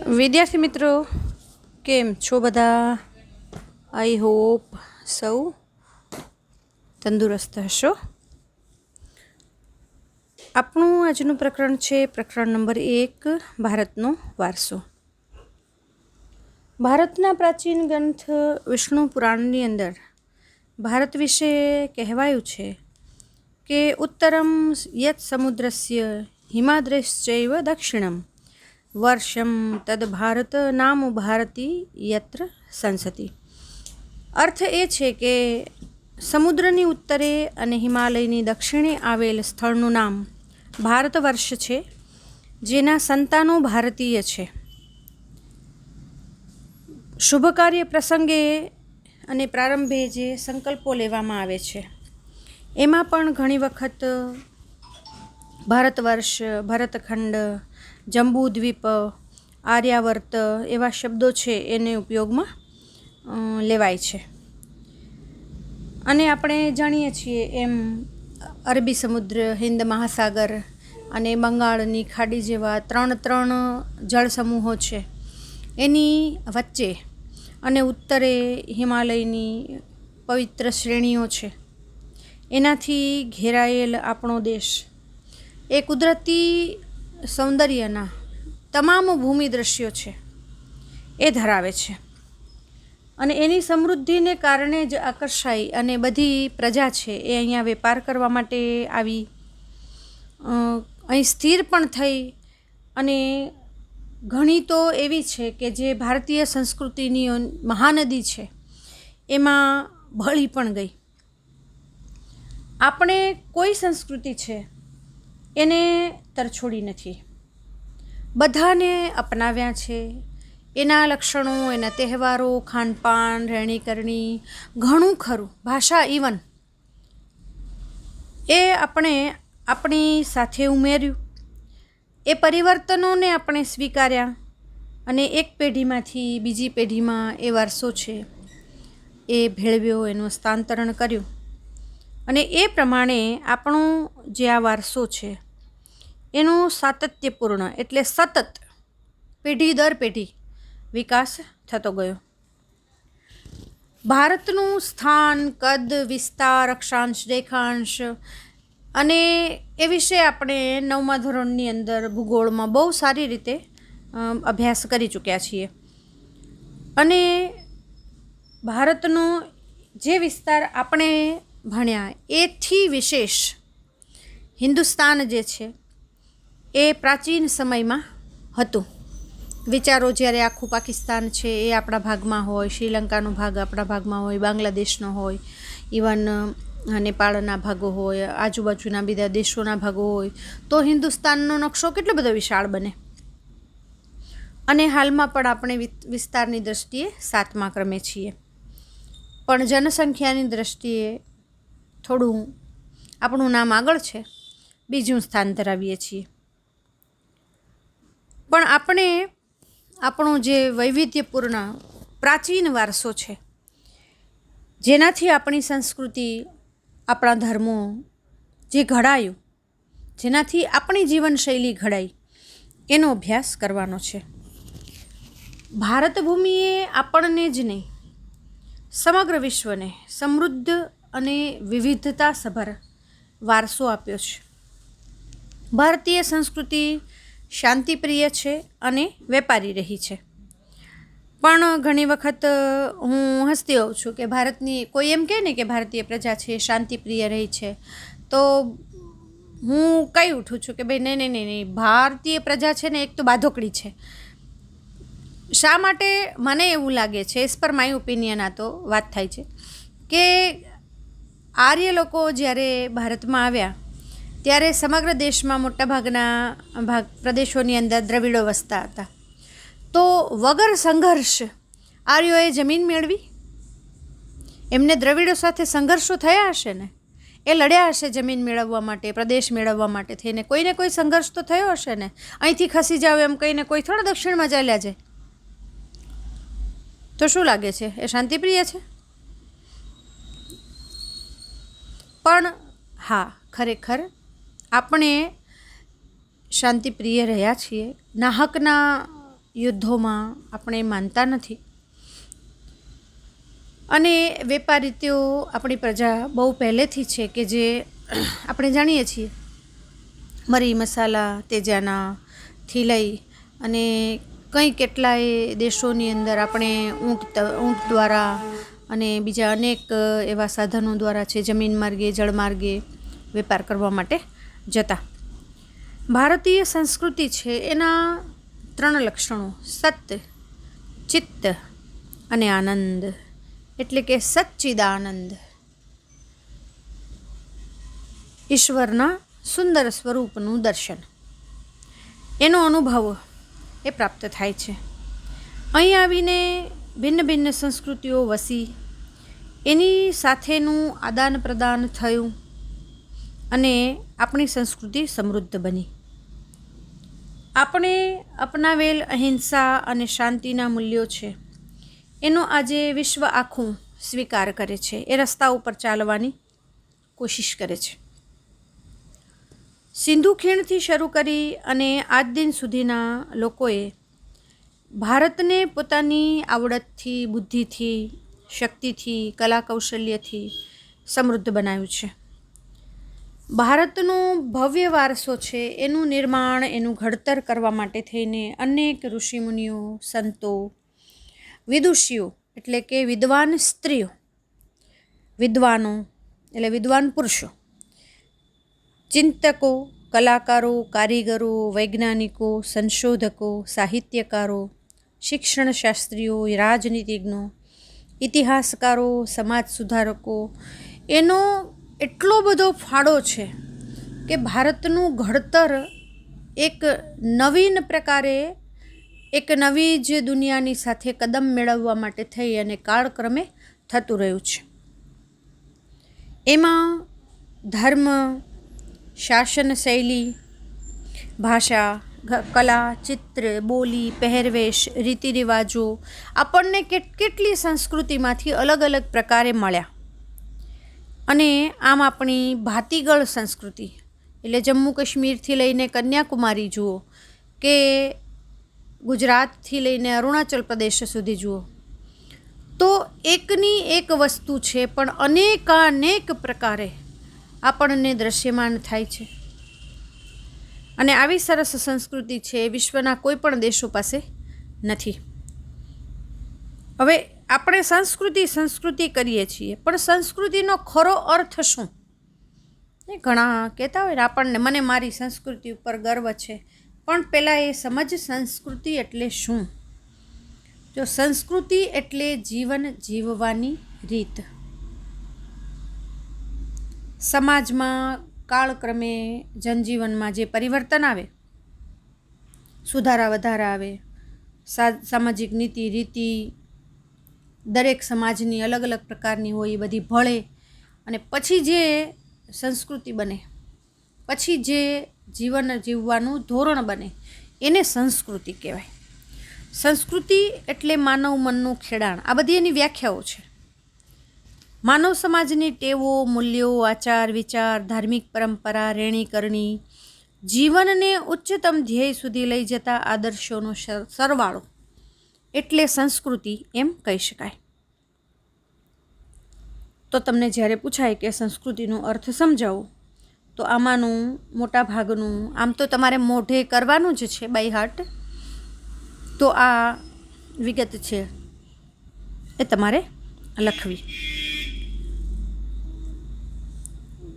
વિદ્યાર્થી મિત્રો કેમ છો બધા? આઈ હોપ સૌ તંદુરસ્ત હશો. આપણું આજનું પ્રકરણ છે પ્રકરણ નંબર 1, ભારતનો વારસો. ભારતના પ્રાચીન ગ્રંથ વિષ્ણુ પુરાણની અંદર ભારત વિશે કહેવાયું છે કે ઉત્તરમ યત સમુદ્રસ્ય હિમાદ્રેશ્ચૈવ દક્ષિણમ વર્ષમ તદ ભારત નામ ભારતી યત્ર સંસતિ. અર્થ એ છે કે સમુદ્રની ઉત્તરે અને હિમાલયની દક્ષિણે આવેલ સ્થળનું નામ ભારત વર્ષ છે, જેના સંતાનો ભારતીય છે. શુભ કાર્ય પ્રસંગે અને પ્રારંભે જે સંકલ્પો લેવામાં આવે છે એમાં પણ ઘણી વખત ભારત વર્ષ, ભરતખંડ, જંબુદ્વીપ, આર્યાવર્ત એવા શબ્દો છે એને ઉપયોગમાં લેવાય છે. અને આપણે જાણીએ છીએ એમ અરબી સમુદ્ર, હિન્દ મહાસાગર અને બંગાળની ખાડી જેવા ત્રણ જળ સમૂહો છે, એની વચ્ચે અને ઉત્તરે હિમાલયની પવિત્ર શ્રેણીઓ છે. એનાથી ઘેરાયેલ આપણો દેશ એ કુદરતી સૌંદર્યના તમામ ભૂમિ દ્રશ્યો છે એ ધરાવે છે. અને એની સમૃદ્ધિને કારણે જ આકર્ષાઈ અને બધી પ્રજા છે એ અહીંયા વેપાર કરવા માટે આવી, અહીં સ્થિર પણ થઈ અને ઘણી તો એવી છે કે જે ભારતીય સંસ્કૃતિની મહાનદી છે એમાં ભળી પણ ગઈ. આપણે કોઈ સંસ્કૃતિ છે એને તરછોડી નથી, બધાને અપનાવ્યા છે. એના લક્ષણો, એના તહેવારો, ખાનપાન, રહેણીકરણી, ઘણું ખરું, ભાષા ઇવન એ આપણે આપણી સાથે ઉમેર્યું. એ પરિવર્તનોને આપણે સ્વીકાર્યા અને એક પેઢીમાંથી બીજી પેઢીમાં એ વારસો છે એ ભેળવ્યો, એનું હસ્તાંતરણ કર્યું. અને એ પ્રમાણે આપણો જે આ વારસો છે એનો સાતત્યપૂર્ણ એટલે સતત પેઢી દર પેઢી વિકાસ થતો ગયો. ભારતનું સ્થાન, કદ, વિસ્તાર, અક્ષાંશ, રેખાંશ અને એ વિશે આપણે 9મા ધોરણની અંદર ભૂગોળમાં બહુ સારી રીતે અભ્યાસ કરી ચૂક્યા છીએ. અને ભારતનો જે વિસ્તાર આપણે ભણ્યા એથી વિશેષ હિન્દુસ્તાન જે છે એ પ્રાચીન સમયમાં હતું. વિચારો, જ્યારે આખું પાકિસ્તાન છે એ આપણા ભાગમાં હોય, શ્રીલંકાનો ભાગ આપણા ભાગમાં હોય, બાંગ્લાદેશનો હોય, ઇવન નેપાળના ભાગો હોય, આજુબાજુના બીજા દેશોના ભાગો હોય, તો હિન્દુસ્તાનનો નકશો કેટલો બધો વિશાળ બને. અને હાલમાં પણ આપણે વિસ્તારની દૃષ્ટિએ 7મા ક્રમે છીએ, પણ જનસંખ્યાની દૃષ્ટિએ થોડું આપણું નામ આગળ છે, બીજું સ્થાન ધરાવીએ છીએ. પણ આપણે આપણો જે વૈવિધ્યપૂર્ણ પ્રાચીન વારસો છે, જેનાથી આપણી સંસ્કૃતિ, આપણા ધર્મો જે ઘડાયું, જેનાથી આપણી જીવનશૈલી ઘડાઈ, એનો અભ્યાસ કરવાનો છે. ભારત ભૂમિએ આપણને જ નહીં, સમગ્ર વિશ્વને સમૃદ્ધ અને વિવિધતાસભર વારસો આપ્યો છે. ભારતીય સંસ્કૃતિ શાંતિપ્રિય છે અને વેપારી રહી છે. પણ ઘણી વખત હું હસતી હોઉં છું કે ભારતની કોઈ એમ કહે ને કે ભારતીય પ્રજા છે શાંતિપ્રિય રહી છે, તો હું કહી ઉઠું છું કે ભાઈ નહીં, ભારતીય પ્રજા છે ને એક તો બાધોકડી છે. શા માટે મને એવું લાગે છે, એઝ પર માય ઓપિનિયન આ તો વાત થાય છે કે આર્ય લોકો જ્યારે ભારતમાં આવ્યા ત્યારે સમગ્ર દેશમાં મોટાભાગના પ્રદેશોની અંદર દ્રવિડો વસતા હતા. તો વગર સંઘર્ષ આર્યોએ જમીન મેળવી? એમને દ્રવિડો સાથે સંઘર્ષો થયા હશે ને, એ લડ્યા હશે જમીન મેળવવા માટે, પ્રદેશ મેળવવા માટે થઈને. કોઈને કોઈ સંઘર્ષ તો થયો હશે ને. અહીંથી ખસી જાવ એમ કહીને કોઈ થોડા દક્ષિણમાં ચાલ્યા જાય. તો શું લાગે છે, એ શાંતિપ્રિય છે? પણ હા, ખરેખર આપણે શાંતિપ્રિય રહ્યા છીએ. નાહકના યુદ્ધોમાં આપણે માનતા નથી. અને વેપારી તેઓ આપણી પ્રજા બહુ પહેલેથી છે કે જે આપણે જાણીએ છીએ મરી મસાલા તેજાનાથી લઈ અને કંઈ કેટલાય દેશોની અંદર આપણે ઊંટ દ્વારા અને બીજા અનેક એવા સાધનો દ્વારા છે જમીન માર્ગે જળ માર્ગે વેપાર કરવા માટે જતા. ભારતીય સંસ્કૃતિ છે એના 3 લક્ષણો સત્ય, ચિત્ત અને આનંદ, એટલે કે સચ્ચિદાનંદ, ઈશ્વરના સુંદર સ્વરૂપનું દર્શન, એનો અનુભવ એ પ્રાપ્ત થાય છે. અહીં આવીને ભિન્ન ભિન્ન સંસ્કૃતિઓ વસી એની સાથેનું આદાન પ્રદાન થયું અને આપણી સંસ્કૃતિ સમૃદ્ધ બની. આપણે અપનાવેલ અહિંસા અને શાંતિના મૂલ્યો છે એનો આજે વિશ્વ આખું સ્વીકાર કરે છે. એ રસ્તા ઉપર ચાલવાની કોશિશ કરે છે. સિંધુ ખીણથી શરૂ કરી અને આજ દિન સુધીના લોકોએ ભારતને પોતાની આવડતથી, બુદ્ધિથી, શક્તિથી, કલા કૌશલ્યથી સમૃદ્ધ બનાવ્યું છે. ભારતનો ભવ્ય વારસો છે એનું નિર્માણ, એનું ઘડતર કરવા માટે થઈને અનેક ઋષિમુનિઓ, સંતો, વિદુષીઓ એટલે કે વિદ્વાન સ્ત્રીઓ, વિદ્વાનો એટલે વિદ્વાન પુરુષો, ચિંતકો, કલાકારો, કારીગરો, વૈજ્ઞાનિકો, સંશોધકો, સાહિત્યકારો, શિક્ષણશાસ્ત્રીઓ, રાજનીતિજ્ઞો, ઇતિહાસકારો, સમાજ સુધારકો, એનો એટલો બધો ફાળો છે કે ભારતનું ઘડતર એક નવીન પ્રકારે, એક નવી જ દુનિયાની સાથે કદમ મેળવવા માટે થઈ અને કાળક્રમે થતું રહ્યું છે. એમાં ધર્મ, શાસન શૈલી, ભાષા, કલા, ચિત્ર, બોલી, પહેરવેશ, રીતિ રિવાજો આપણને કેટલી સંસ્કૃતિમાંથી અલગ અલગ પ્રકારે મળ્યા. અને આમ આપણી ભાતીગળ સંસ્કૃતિ એટલે જમ્મુ કાશ્મીરથી લઈને કન્યાકુમારી જુઓ કે ગુજરાતથી લઈને અરુણાચલ પ્રદેશ સુધી જુઓ તો એકની એક વસ્તુ છે પણ અનેકાનેક પ્રકારે આપણને દ્રશ્યમાન થાય છે. અને આવી સરસ સંસ્કૃતિ છે વિશ્વના કોઈ પણ દેશો પાસે નથી. હવે આપણે સંસ્કૃતિ કરીએ છીએ પણ સંસ્કૃતિનો ખરો અર્થ શું? ઘણા કહેતા હોય ને આપણને, મને મારી સંસ્કૃતિ ઉપર ગર્વ છે, પણ પહેલાં એ સમજ સંસ્કૃતિ એટલે શું? જો સંસ્કૃતિ એટલે જીવન જીવવાની રીત. સમાજમાં કાળક્રમે જનજીવનમાં જે પરિવર્તન આવે, સુધારા વધારા આવે, સામાજિક નીતિ રીતિ દરેક સમાજની અલગ અલગ પ્રકારની હોય એ બધી ભળે અને પછી જે સંસ્કૃતિ બને, પછી જે જીવન જીવવાનું ધોરણ બને એને સંસ્કૃતિ કહેવાય. સંસ્કૃતિ એટલે માનવ મનનું ખેડાણ. આ બધી એની વ્યાખ્યાઓ છે. માનવ સમાજની ટેવો, મૂલ્યો, આચાર વિચાર, ધાર્મિક પરંપરા, રહેણી કરણી, જીવનને ઉચ્ચતમ ધ્યેય સુધી લઈ જતા આદર્શોનો સરવાળો એટલે સંસ્કૃતિ એમ કહી શકાય. તો તમને જ્યારે પૂછાય કે સંસ્કૃતિનો અર્થ સમજાવો તો આમાંનું મોટા ભાગનું આમ તો તમારે મોઢે કરવાનું જ છે બાય હાર્ટ. તો આ વિગત છે એ તમારે લખવી.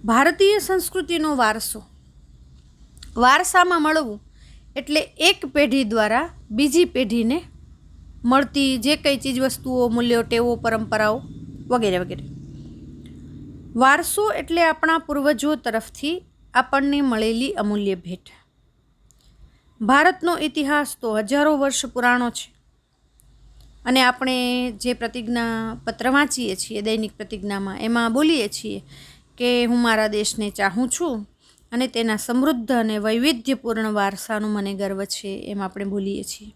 ભારતીય સંસ્કૃતિનો વારસો, વારસામાં મળવું એટલે એક પેઢી દ્વારા બીજી પેઢીને મળતી જે કંઈ ચીજવસ્તુઓ, મૂલ્યો, ટેવો, પરંપરાઓ વગેરે વગેરે. વારસો એટલે આપણા પૂર્વજો તરફથી આપણને મળેલી અમૂલ્ય ભેટ. ભારતનો ઇતિહાસ તો હજારો વર્ષ પુરાણો છે અને આપણે જે પ્રતિજ્ઞા પત્ર વાંચીએ છીએ દૈનિક પ્રતિજ્ઞામાં, એમાં બોલીએ છીએ કે હું મારા દેશને ચાહું છું અને તેના સમૃદ્ધ અને વૈવિધ્યપૂર્ણ વારસાનું મને ગર્વ છે, એમ આપણે બોલીએ છીએ.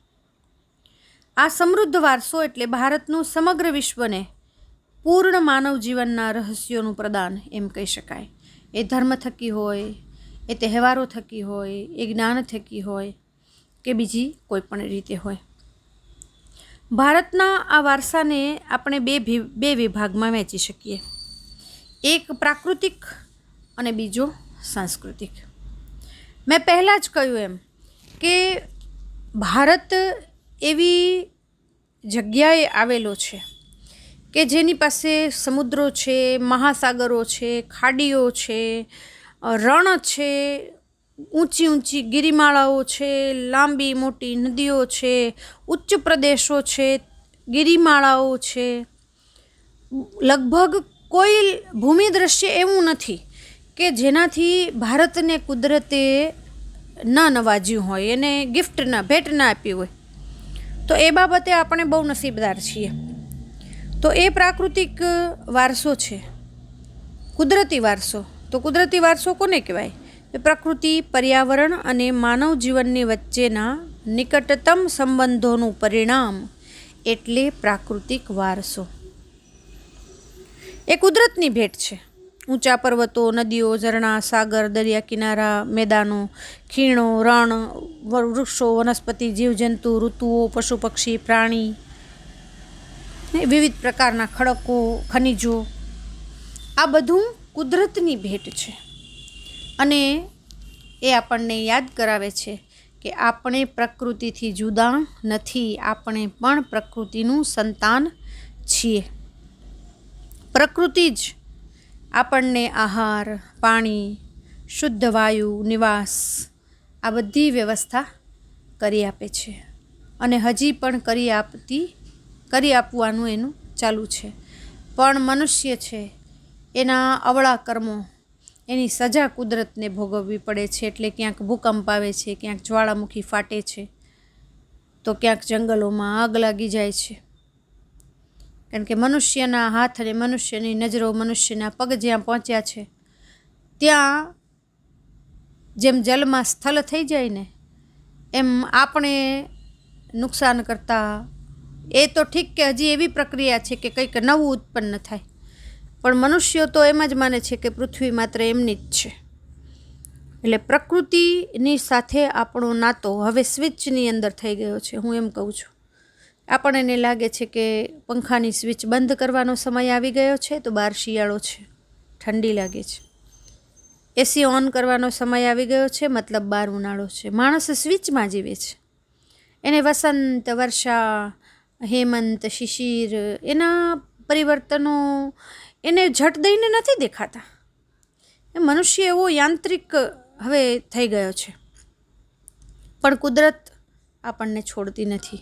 આ સમૃદ્ધ વારસો એટલે ભારતનું સમગ્ર વિશ્વને પૂર્ણ માનવ જીવનના રહસ્યોનું પ્રદાન એમ કહી શકાય. એ ધર્મ થકી હોય, એ તહેવારો થકી હોય, એ જ્ઞાન થકી હોય કે બીજી કોઈ પણ રીતે હોય. ભારતના આ વારસાને આપણે બે વિભાગમાં વહેંચી શકીએ, એક પ્રાકૃતિક અને બીજો સાંસ્કૃતિક. મેં પહેલાં જ કહ્યું એમ કે ભારત એવી જગ્યાએ આવેલો છે કે જેની પાસે સમુદ્રો છે, મહાસાગરો છે, ખાડીઓ છે, રણ છે, ઊંચી ઊંચી ગિરિમાળાઓ છે, લાંબી મોટી નદીઓ છે, ઉચ્ચ પ્રદેશો છે, ગિરિમાળાઓ છે. લગભગ કોઈ ભૂમિ દ્રશ્ય એવું નથી કે જેનાથી ભારતને કુદરતે ન નવાજ્યું હોય, એને ગિફ્ટ ભેટ ના આપી હોય. તો એ બાબતે આપણે બહુ નસીબદાર છીએ. તો એ પ્રાકૃતિક વારસો છે, કુદરતી વારસો. તો કુદરતી વારસો કોને કહેવાય? પ્રકૃતિ, પર્યાવરણ અને માનવ જીવનની વચ્ચેના નિકટતમ સંબંધોનું પરિણામ એટલે પ્રાકૃતિક વારસો. એ કુદરતની ભેટ છે. ઊંચા પર્વતો, નદીઓ, ઝરણા, સાગર, દરિયા કિનારા, મેદાનો, ખીણો, રણ, વૃક્ષો, વનસ્પતિ, જીવજંતુ, ઋતુઓ, પશુ પક્ષી, પ્રાણી, વિવિધ પ્રકારના ખડકો, ખનિજો, આ બધું કુદરતની ભેટ છે. અને એ આપણને યાદ કરાવે છે કે આપણે પ્રકૃતિથી જુદા નથી, આપણે પણ પ્રકૃતિનું સંતાન છીએ. પ્રકૃતિ જ આપણને આહાર, પાણી, શુદ્ધ વાયુ, નિવાસ આ બધી વ્યવસ્થા કરી આપે છે અને હજી પણ કરી આપવાનું એનું ચાલુ છે. પણ મનુષ્ય છે એના અવળા કર્મો, એની સજા કુદરતને ભોગવવી પડે છે. એટલે ક્યાંક ભૂકંપ આવે છે, ક્યાંક જ્વાળામુખી ફાટે છે, તો ક્યાંક જંગલોમાં આગ લાગી જાય છે. કારણ કે મનુષ્યના હાથ અને મનુષ્યની નજરો, મનુષ્યના પગ જ્યાં પહોંચ્યા છે ત્યાં જેમ જલમાં સ્થળ થઈ જાય ને, એમ આપણે નુકસાન કરતા. એ તો ઠીક કે હજી એવી પ્રક્રિયા છે કે કંઈક નવું ઉત્પન્ન થાય, પણ મનુષ્યો તો એમ જ માને છે કે પૃથ્વી માત્ર એમની જ છે. એટલે પ્રકૃતિની સાથે આપણો નાતો હવે સ્વિચની અંદર થઈ ગયો છે. હું એમ કહું છું, આપણને લાગે છે કે પંખાની સ્વિચ બંધ કરવાનો સમય આવી ગયો છે, તો બહાર શિયાળો છે, ઠંડી લાગે છે. એસી ઓન કરવાનો સમય આવી ગયો છે, મતલબ બહાર ઉનાળો છે. માણસ સ્વિચમાં જીવે છે. એને વસંત, વર્ષા, હેમંત, શિશિર એના પરિવર્તનો એને ઝટ દઈને નથી દેખાતા. એ મનુષ્ય એવો યાંત્રિક હવે થઈ ગયો છે. પણ કુદરત આપણને છોડતી નથી.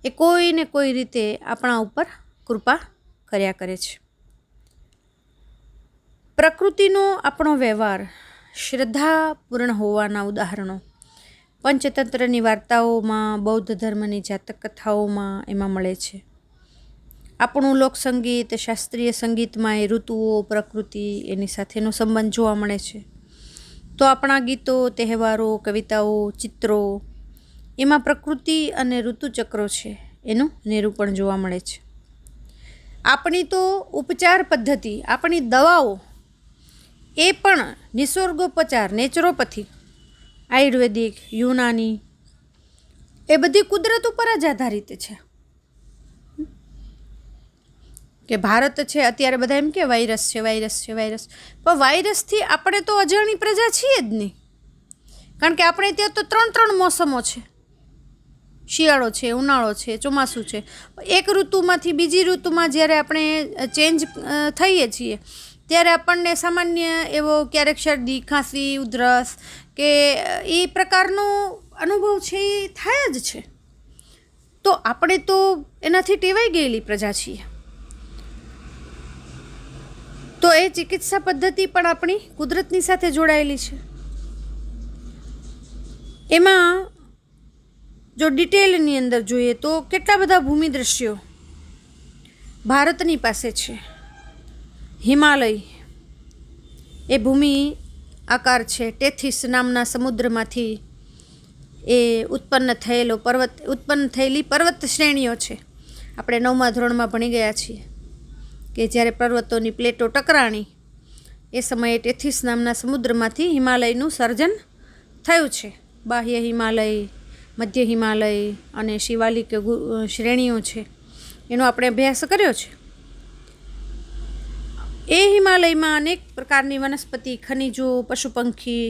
એ કોઈને કોઈ રીતે આપણા ઉપર કૃપા કર્યા કરે છે. પ્રકૃતિનો આપણો વ્યવહાર શ્રદ્ધાપૂર્ણ હોવાના ઉદાહરણો પંચતંત્રની વાર્તાઓમાં, બૌદ્ધ ધર્મની જાતક કથાઓમાં એમાં મળે છે. આપણું લોકસંગીત, શાસ્ત્રીય સંગીતમાં એ ઋતુઓ, પ્રકૃતિ એની સાથેનો સંબંધ જોવા મળે છે. તો આપણા ગીતો, તહેવારો, કવિતાઓ, ચિત્રો એમાં પ્રકૃતિ અને ઋતુચક્રો છે એનું નિરૂપણ જોવા મળે છે. આપણી તો ઉપચાર પદ્ધતિ, આપણી દવાઓ એ પણ નિસર્ગોપચાર, નેચરોપથી, આયુર્વેદિક, યુનાની એ બધી કુદરત ઉપર જ આધારિત છે. કે ભારત છે અત્યારે બધા એમ કે વાયરસ છે, પણ વાયરસથી આપણે તો અજાણી પ્રજા છીએ જ નહીં. કારણ કે આપણે ત્યાં તો 3 મોસમો છે. શિયાળો છે, ઉનાળો છે, ચોમાસું છે. એક ઋતુમાંથી બીજી ઋતુમાં જ્યારે આપણે ચેન્જ થઈએ છીએ ત્યારે આપણને સામાન્ય એવો ક્યારેક શરદી, ખાંસી, ઉધરસ કે એ પ્રકારનો અનુભવ છે એ થાય જ છે. તો આપણે તો એનાથી ટેવાઈ ગયેલી પ્રજા છીએ. તો એ ચિકિત્સા પદ્ધતિ પણ આપણી કુદરતની સાથે જોડાયેલી છે. એમાં જો ડિટેલની અંદર જોઈએ તો કેટલા બધા ભૂમિ દ્રશ્યો ભારતની પાસે છે. હિમાલય એ ભૂમિ આકાર છે. ટેથિસ નામના સમુદ્રમાંથી એ ઉત્પન્ન થયેલી પર્વત શ્રેણીઓ છે. આપણે 9મા ધોરણમાં ભણી ગયા છીએ કે જ્યારે પર્વતોની પ્લેટો ટકરાણી એ સમયે ટેથિસ નામના સમુદ્રમાંથી હિમાલયનું સર્જન થયું છે. બાહ્ય હિમાલય, મધ્ય હિમાલય અને શિવાલિક શ્રેણીઓ છે એનો આપણે અભ્યાસ કર્યો છે. એ હિમાલયમાં અનેક પ્રકારની વનસ્પતિ, ખનિજો, પશુ પંખી,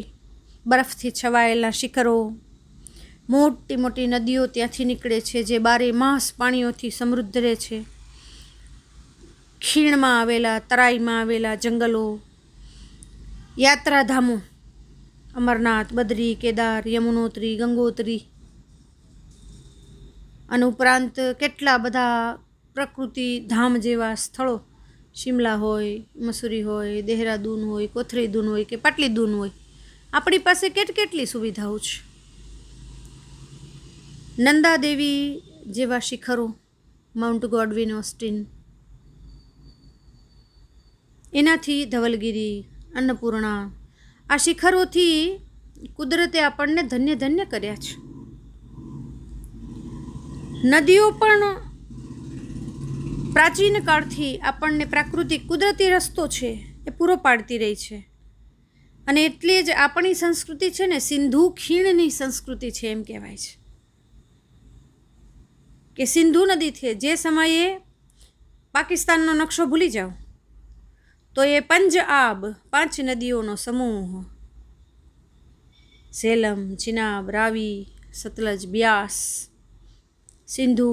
બરફથી છવાયેલા શિખરો, મોટી મોટી નદીઓ ત્યાંથી નીકળે છે જે 12 માસ પાણીઓથી સમૃદ્ધ રહે છે. ખીણમાં આવેલા, તરાઈમાં આવેલા જંગલો, યાત્રાધામો, અમરનાથ, બદ્રી, કેદાર, યમુનોત્રી, ગંગોત્રી અને ઉપરાંત કેટલા બધા પ્રકૃતિ ધામ જેવા સ્થળો, શિમલા હોય, મસૂરી હોય, દેહરાદૂન હોય, કોથરીદૂન હોય કે પાટલીદૂન હોય, આપણી પાસે કેટલી સુવિધાઓ છે. નંદાદેવી જેવા શિખરો, માઉન્ટ ગોડવિન, ઓસ્ટિન, એનાથી ધવલગીરી, અન્નપૂર્ણા, આ શિખરોથી કુદરતે આપણને ધન્ય ધન્ય કર્યા છે. નદીઓ પણ પ્રાચીન કાળથી આપણને પ્રાકૃતિક કુદરતી રસ્તો છે એ પૂરો પાડતી રહી છે. અને એટલે જ આપણી સંસ્કૃતિ છે ને સિંધુ ખીણની સંસ્કૃતિ છે એમ કહેવાય છે કે સિંધુ નદીથી જે સમયે પાકિસ્તાનનો નકશો ભૂલી જાઓ તો એ પંજ-આબ 5 નદીઓનો સમૂહ, ઝેલમ, ચિનાબ, રાવી, સતલજ, બ્યાસ, સિંધુ,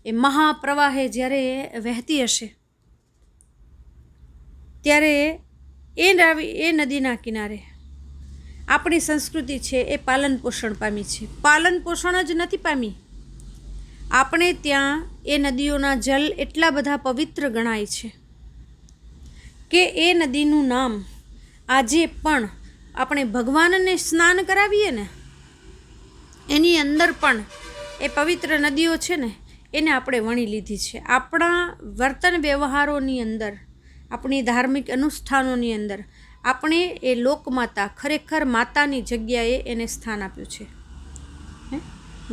એ મહાપ્રવાહે જ્યારે વહેતી હશે ત્યારે એ નદીના કિનારે આપણી સંસ્કૃતિ છે એ પાલન પોષણ પામી છે. પાલન પોષણ જ નથી પામી, આપણે ત્યાં એ નદીઓના જલ એટલા બધા પવિત્ર ગણાય છે કે એ નદીનું નામ આજે પણ આપણે ભગવાનને સ્નાન કરાવીએ ને એની અંદર પણ એ પવિત્ર નદીઓ છે ને એને આપણે વણી લીધી છે. આપણા વર્તન વ્યવહારોની અંદર, આપણી ધાર્મિક અનુષ્ઠાનોની અંદર આપણે એ લોકમાતા, ખરેખર માતાની જગ્યાએ એને સ્થાન આપ્યું છે.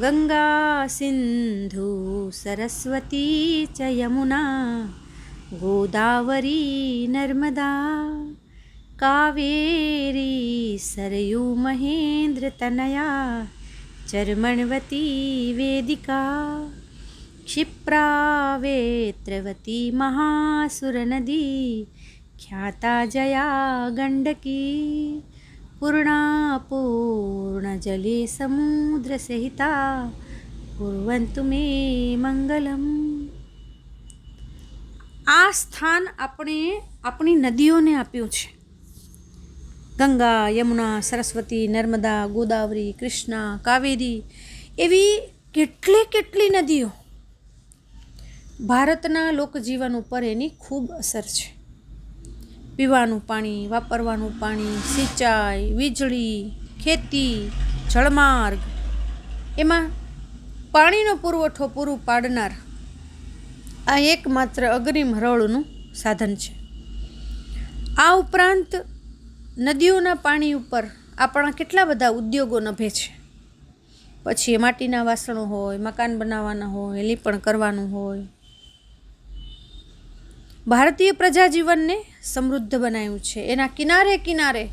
ગંગા સિંધુ સરસ્વતી ચ યમુના ગોદાવરી નર્મદા કાવેરી સરયુ મહેન્દ્ર તનયા ચર્મણવતી વેદિકા ક્ષિપ્રા વેત્રવતી મહાસુર નદી ખ્યાતા જયા ગંડકી પૂર્ણા પૂર્ણ જલે સમુદ્ર સહિતા કુર્વન્તુ મે મંગલમ. આ સ્થાન આપણે આપણી નદીઓને આપ્યું છે. ગંગા, યમુના, સરસ્વતી, નર્મદા, ગોદાવરી, કૃષ્ણા, કાવેરી, એવી કેટલી નદીઓ ભારતના લોકજીવન ઉપર એની ખૂબ અસર છે. પીવાનું પાણી, વાપરવાનું પાણી, સિંચાઈ, વીજળી, ખેતી, જળમાર્ગ, એમાં પાણીનો પુરવઠો પૂરું પાડનાર આ એકમાત્ર અગ્રીમ હરોળનું સાધન છે. આ ઉપરાંત નદીઓના પાણી ઉપર આપણા કેટલા બધા ઉદ્યોગો નભે છે. પછી એ માટીના વાસણો હોય, મકાન બનાવવાના હોય, લીપણ કરવાનું હોય. ભારતીય પ્રજાજીવનને સમૃદ્ધ બનાવ્યું છે. એના કિનારે કિનારે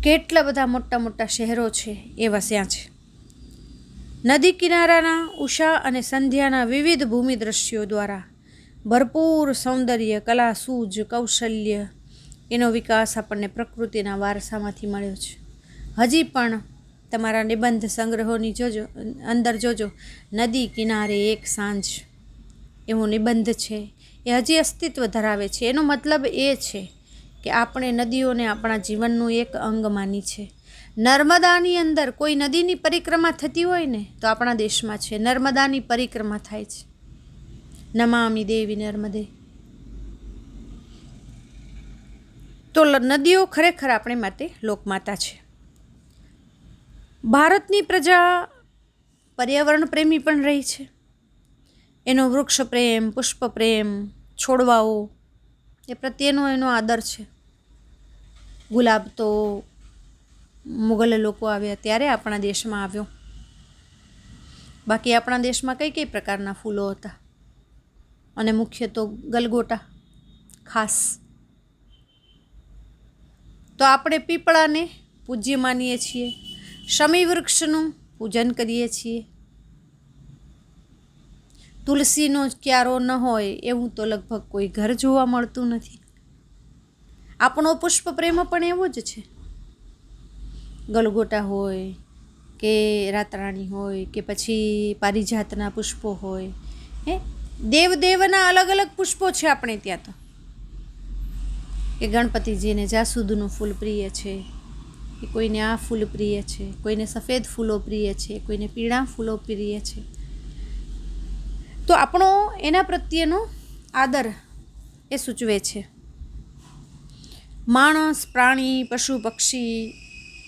કેટલા બધા મોટા મોટા શહેરો છે એ વસ્યા છે. નદી કિનારાના ઉષા અને સંધ્યાના વિવિધ ભૂમિ દ્રશ્યો દ્વારા ભરપૂર સૌંદર્ય, કલા, સૂઝ, કૌશલ્ય, એનો વિકાસ આપણને પ્રકૃતિના વારસામાંથી મળ્યો છે. હજી પણ તમારા નિબંધ સંગ્રહોની અંદર જોજો, નદી કિનારે એક સાંજ એવો નિબંધ છે, એ હજી અસ્તિત્વ ધરાવે છે. એનો મતલબ એ છે કે આપણે નદીઓને આપણા જીવનનું એક અંગ માની છે. નર્મદાની અંદર કોઈ નદીની પરિક્રમા થતી હોય ને તો આપણા દેશમાં છે, નર્મદાની પરિક્રમા થાય છે. નમામિ દેવી નર્મદે. તો નદીઓ ખરેખર આપણે માટે લોકમાતા છે. ભારતની પ્રજા પર્યાવરણ પ્રેમી પણ રહી છે. એનો વૃક્ષ પ્રેમ, પુષ્પ પ્રેમ, છોડવાઓ એ પ્રત્યેનો એનો આદર છે. ગુલાબ તો મુગલ લોકો આવ્યા ત્યારે આપણા દેશમાં આવ્યો. બાકી આપણા દેશમાં કઈ પ્રકારના ફૂલો હતા, અને મુખ્ય તો ગલગોટા ખાસ. તો આપણે પીપળાને પૂજ્ય માનીએ છીએ. શમી વૃક્ષનું પૂજન કરીએ છીએ. તુલસીનો ક્યારો ન હોય એવું તો લગભગ કોઈ ઘર જોવા મળતું નથી. આપણો પુષ્પ પ્રેમ પણ એવો જ છે. ગલગોટા હોય કે રાતરાણી હોય કે પછી પારિજાતના પુષ્પો હોય, દેવના અલગ અલગ પુષ્પો છે આપણે ત્યાં તો. કે ગણપતિજીને જાસૂદનું ફૂલ પ્રિય છે, કે કોઈને આ ફૂલ પ્રિય છે, કોઈને સફેદ ફૂલો પ્રિય છે, કોઈને પીળા ફૂલો પ્રિય છે. તો આપણો એના પ્રત્યેનો આદર એ સૂચવે છે. માણસ, પ્રાણી, પશુ, પક્ષી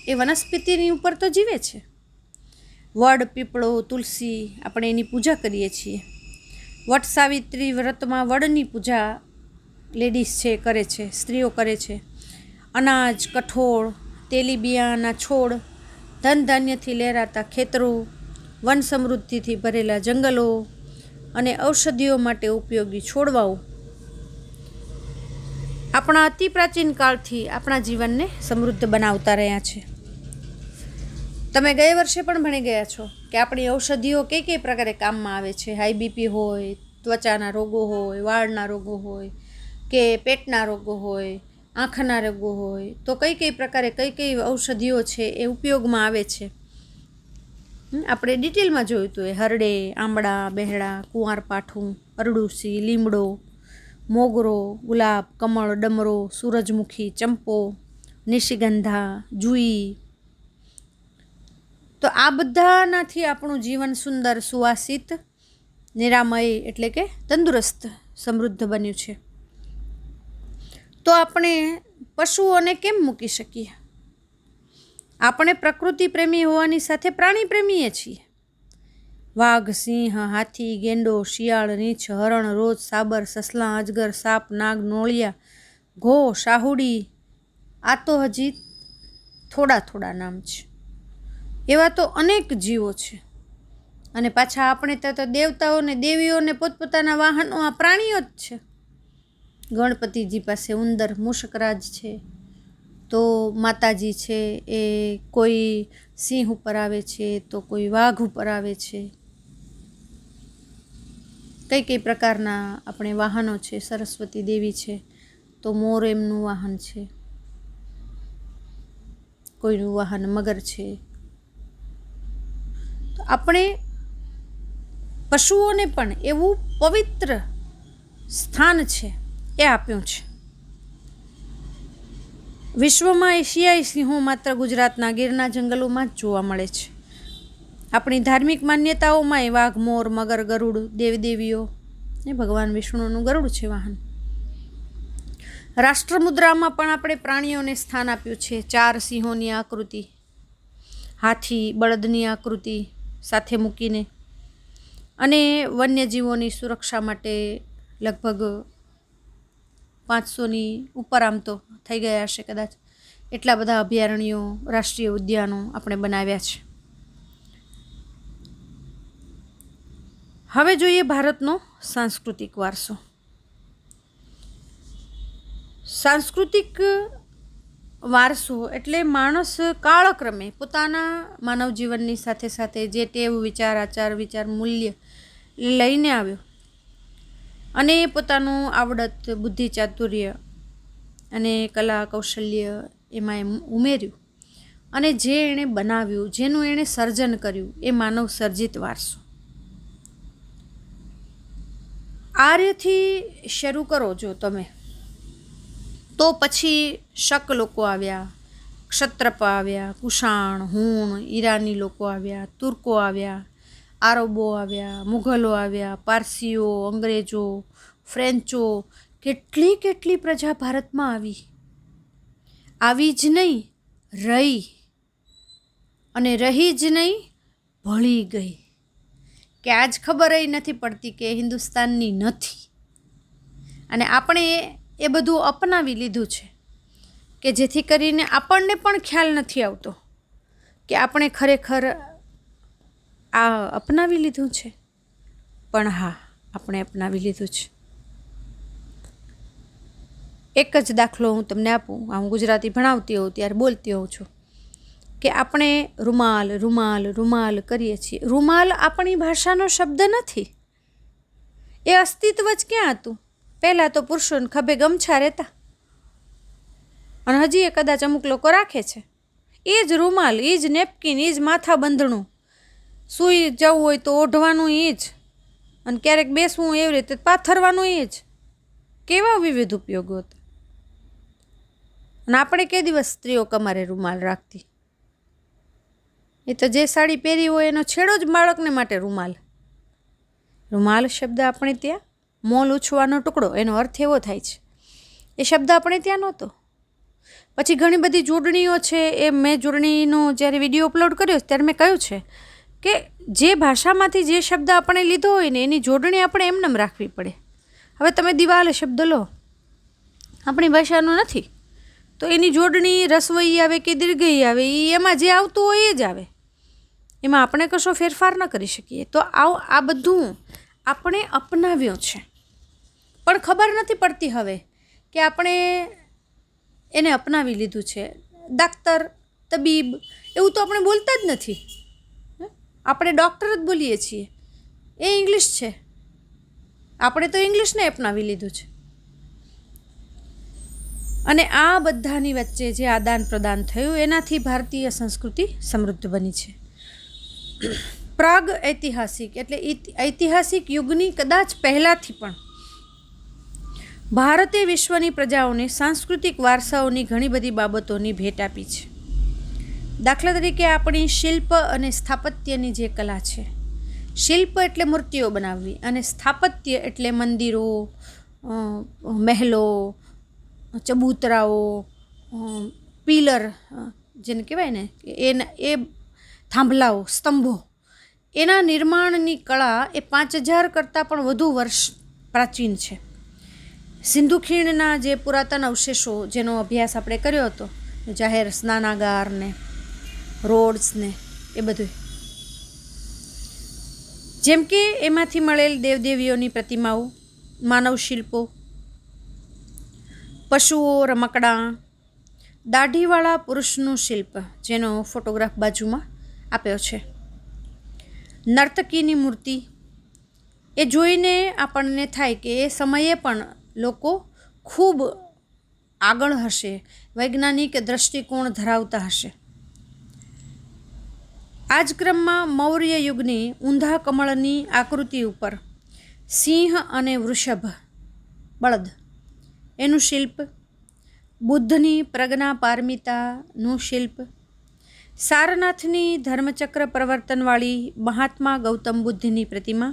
એ વનસ્પતિની ઉપર તો જીવે છે. વડ, પીપળો, તુલસી આપણે એની પૂજા કરીએ છીએ. વટ સાવિત્રી વ્રતમાં વડની પૂજા લેડીઝ છે કરે છે, સ્ત્રીઓ કરે છે. અનાજ, કઠોળ, તેલીબિયાના છોડ, ધન ધાન્યથી લહેરાતા ખેતરો, વન સમૃદ્ધિથી ભરેલા જંગલો અને ઔષધિઓ માટે ઉપયોગી છોડવાઓ આપણા અતિ પ્રાચીન કાળથી આપણા જીવનને સમૃદ્ધ બનાવતા રહ્યા છે. તમે ગયા વર્ષે પણ ભણી ગયા છો કે આપણી ઔષધિઓ કઈ પ્રકારે કામમાં આવે છે. હાઈ બીપી હોય, ત્વચાના રોગો હોય, વાળના રોગો હોય કે પેટના રોગો હોય, આંખના રોગો હોય, તો કઈ પ્રકારે કઈ ઔષધિઓ છે એ ઉપયોગમાં આવે છે. આપણે ડિટેલમાં જોયું હતું. એ હરડે, આંબળા, બેહડા, કુંવારપાઠું, અરડુસી, લીમડો, મોગરો, ગુલાબ, કમળ, ડમરો, સૂરજમુખી, ચંપો, નિશિગંધા, જુઈ. તો આ બધાનાથી આપણું જીવન સુંદર, સુવાસિત, નિરામય એટલે કે તંદુરસ્ત, સમૃદ્ધ બન્યું છે. તો આપણે પશુઓને કેમ મૂકી શકીએ? આપણે પ્રકૃતિ પ્રેમી હોવાની સાથે પ્રાણી પ્રેમીએ છીએ. વાઘ, સિંહ, હાથી, ગેંડો, શિયાળ, રીંછ, હરણ, રોજ, સાબર, સસલા, અજગર, સાપ, નાગ, નોળિયા, ઘો, શાહુડી, આ તો હજી થોડા નામ છે. એવા તો અનેક જીવો છે. અને પાછા આપણે ત્યાં તો દેવતાઓને દેવીઓને પોતપોતાના વાહનો આ પ્રાણીઓ જ છે. ગણપતિજી પાસે ઉંદર, મૂષકરાજ છે. તો માતાજી છે એ કોઈ સિંહ ઉપર આવે છે, તો કોઈ વાઘ ઉપર આવે છે. કઈ પ્રકારના આપણે વાહનો છે. સરસ્વતી દેવી છે તો મોર એમનું વાહન છે, કોઈનું વાહન મગર છે. તો આપણે પશુઓને પણ એવું પવિત્ર સ્થાન છે એ આપ્યું છે. વિશ્વમાં એશિયાઈ સિંહો માત્ર ગુજરાતના ગીરના જંગલોમાં જ જોવા મળે છે. આપણી ધાર્મિક માન્યતાઓમાં એ વાઘ, મોર, મગર, ગરુડ, દેવદેવીઓ એ ભગવાન વિષ્ણુનું ગરુડ છે વાહન. રાષ્ટ્રમુદ્રામાં પણ આપણે પ્રાણીઓને સ્થાન આપ્યું છે. 4 સિંહોની આકૃતિ, હાથી, બળદની આકૃતિ સાથે મૂકીને, અને વન્યજીવોની સુરક્ષા માટે લગભગ 500ની ઉપર આમ તો થઈ ગયા હશે કદાચ, એટલા બધા અભયારણ્યો, રાષ્ટ્રીય ઉદ્યાનો આપણે બનાવ્યા છે. હવે જોઈએ ભારતનો સાંસ્કૃતિક વારસો. સાંસ્કૃતિક વારસો એટલે માણસ કાળક્રમે પોતાના માનવ જીવનની સાથે સાથે જે ટેવ, વિચાર, આચાર, વિચાર, મૂલ્ય લઈને આવ્યો અને પોતાનું આવડત, બુદ્ધિ, ચાતુર્ય અને કલા, કૌશલ્ય એમાં એમ ઉમેર્યું અને જે એણે બનાવ્યું, જેનું એણે સર્જન કર્યું, એ માનવ સર્જિત વારસો. આર્યથી શરૂ કરો જો તમે, તો પછી શક લોકો આવ્યા, ક્ષત્રપ આવ્યા, કુષાણ, હુણ, ઈરાની લોકો આવ્યા, તુર્કો આવ્યા, આરબો આવ્યા, મુઘલો આવ્યા, પારસીઓ, અંગ્રેજો, ફ્રેન્ચો. કેટલી પ્રજા ભારતમાં આવી જ નહીં, રહી, અને રહી જ નહીં, ભળી ગઈ. કે આજ ખબર નથી પડતી કે હિન્દુસ્તાનની નથી. અને આપણે એ બધું અપનાવી લીધું છે કે જેથી કરીને આપણને પણ ખ્યાલ નથી આવતો કે આપણે ખરેખર આ અપનાવી લીધું છે. પણ હા, આપણે અપનાવી લીધું છે. એક જ દાખલો હું તમને આપું. હું ગુજરાતી ભણાવતી હોઉં ત્યારે બોલતી હોઉં છું કે આપણે રૂમાલ રૂમાલ રૂમાલ કરીએ છીએ. રૂમાલ આપણી ભાષાનો શબ્દ નથી. એ અસ્તિત્વ જ ક્યાં હતું? પહેલાં તો પુરુષોને ખભે ગમછા રહેતા, અને હજી એ કદાચ અમુક લોકો રાખે છે. એ જ રૂમાલ, એ જ નેપકિન, એ જ માથા બંધણું, સૂઈ જવું હોય તો ઓઢવાનું એ જ, અને ક્યારેક બેસવું એવી રીતે પાથરવાનું એ જ. કેવા વિવિધ ઉપયોગો હતા. અને આપણે કે દિવસ સ્ત્રીઓ કમારે રૂમાલ રાખતી? એ તો જે સાડી પહેરી હોય એનો છેડો જ બાળકને માટે રૂમાલ. રૂમાલ શબ્દ આપણે ત્યાં મોલ ઉછવાનો ટુકડો, એનો અર્થ એવો થાય છે. એ શબ્દ આપણે ત્યાં નહોતો. પછી ઘણી બધી જોડણીઓ છે. એ મેં જોડણીનો જ્યારે વિડીયો અપલોડ કર્યો ત્યારે મેં કહ્યું છે કે જે ભાષામાંથી જે શબ્દ આપણે લીધો હોય ને એની જોડણી આપણે એમનેમ રાખવી પડે. હવે તમે દિવાલ શબ્દ લો, આપણી ભાષાનો નથી, તો એની જોડણી રસવઈ આવે કે દીર્ઘઈ આવે, એ એમાં જે આવતું હોય એ જ આવે. એમાં આપણે કશો ફેરફાર ન કરી શકીએ. તો આ બધું આપણે અપનાવ્યો છે, પણ ખબર નથી પડતી હવે કે આપણે એને અપનાવી લીધું છે. ડાક્ટર, તબીબ એવું તો આપણે બોલતા જ નથી. આપણે ડૉક્ટર જ બોલીએ છીએ. એ ઇંગ્લિશ છે. આપણે તો ઇંગ્લિશને અપનાવી લીધું છે. અને આ બધાની વચ્ચે જે આદાન પ્રદાન થયું એનાથી ભારતીય સંસ્કૃતિ સમૃદ્ધ બની છે. પ્રાગ ઐતિહાસિક એટલે ઐતિહાસિક યુગની કદાચ પહેલાંથી પણ ભારતે વિશ્વની પ્રજાઓને સાંસ્કૃતિક વારસાઓની ઘણી બધી બાબતોની ભેટ આપી છે. દાખલા તરીકે આપણી શિલ્પ અને સ્થાપત્યની જે કલા છે, શિલ્પ એટલે મૂર્તિઓ બનાવવી, અને સ્થાપત્ય એટલે મંદિરો, મહેલો, ચબૂતરાઓ, પિલર જેને કહેવાય ને એ થાંભલાઓ, સ્તંભો, એના નિર્માણની કળા એ 5000 કરતાં પણ વધુ વર્ષ પ્રાચીન છે. સિંધુ ખીણના જે પુરાતન અવશેષો જેનો અભ્યાસ આપણે કર્યો હતો, જાહેર સ્નાનાગાર ને રોડ્સ ને એ બધું, જેમ કે એમાંથી મળેલ દેવદેવીઓની પ્રતિમાઓ, માનવ શિલ્પો, પશુઓ, રમકડાં, દાઢીવાળા પુરુષનું શિલ્પ જેનો ફોટોગ્રાફ બાજુમાં આપ્યો છે, નર્તકીની મૂર્તિ, એ જોઈને આપણને થાય કે એ સમયે પણ લોકો ખૂબ આગળ હશે, વૈજ્ઞાનિક દૃષ્ટિકોણ ધરાવતા હશે. આ જ ક્રમમાં મૌર્ય યુગની ઊંધા કમળની આકૃતિ ઉપર સિંહ અને વૃષભ, બળદ, એનું શિલ્પ, બુદ્ધની પ્રજ્ઞા પારમિતાનું શિલ્પ, સારનાથની ધર્મચક્ર પ્રવર્તનવાળી મહાત્મા ગૌતમ બુદ્ધની પ્રતિમા,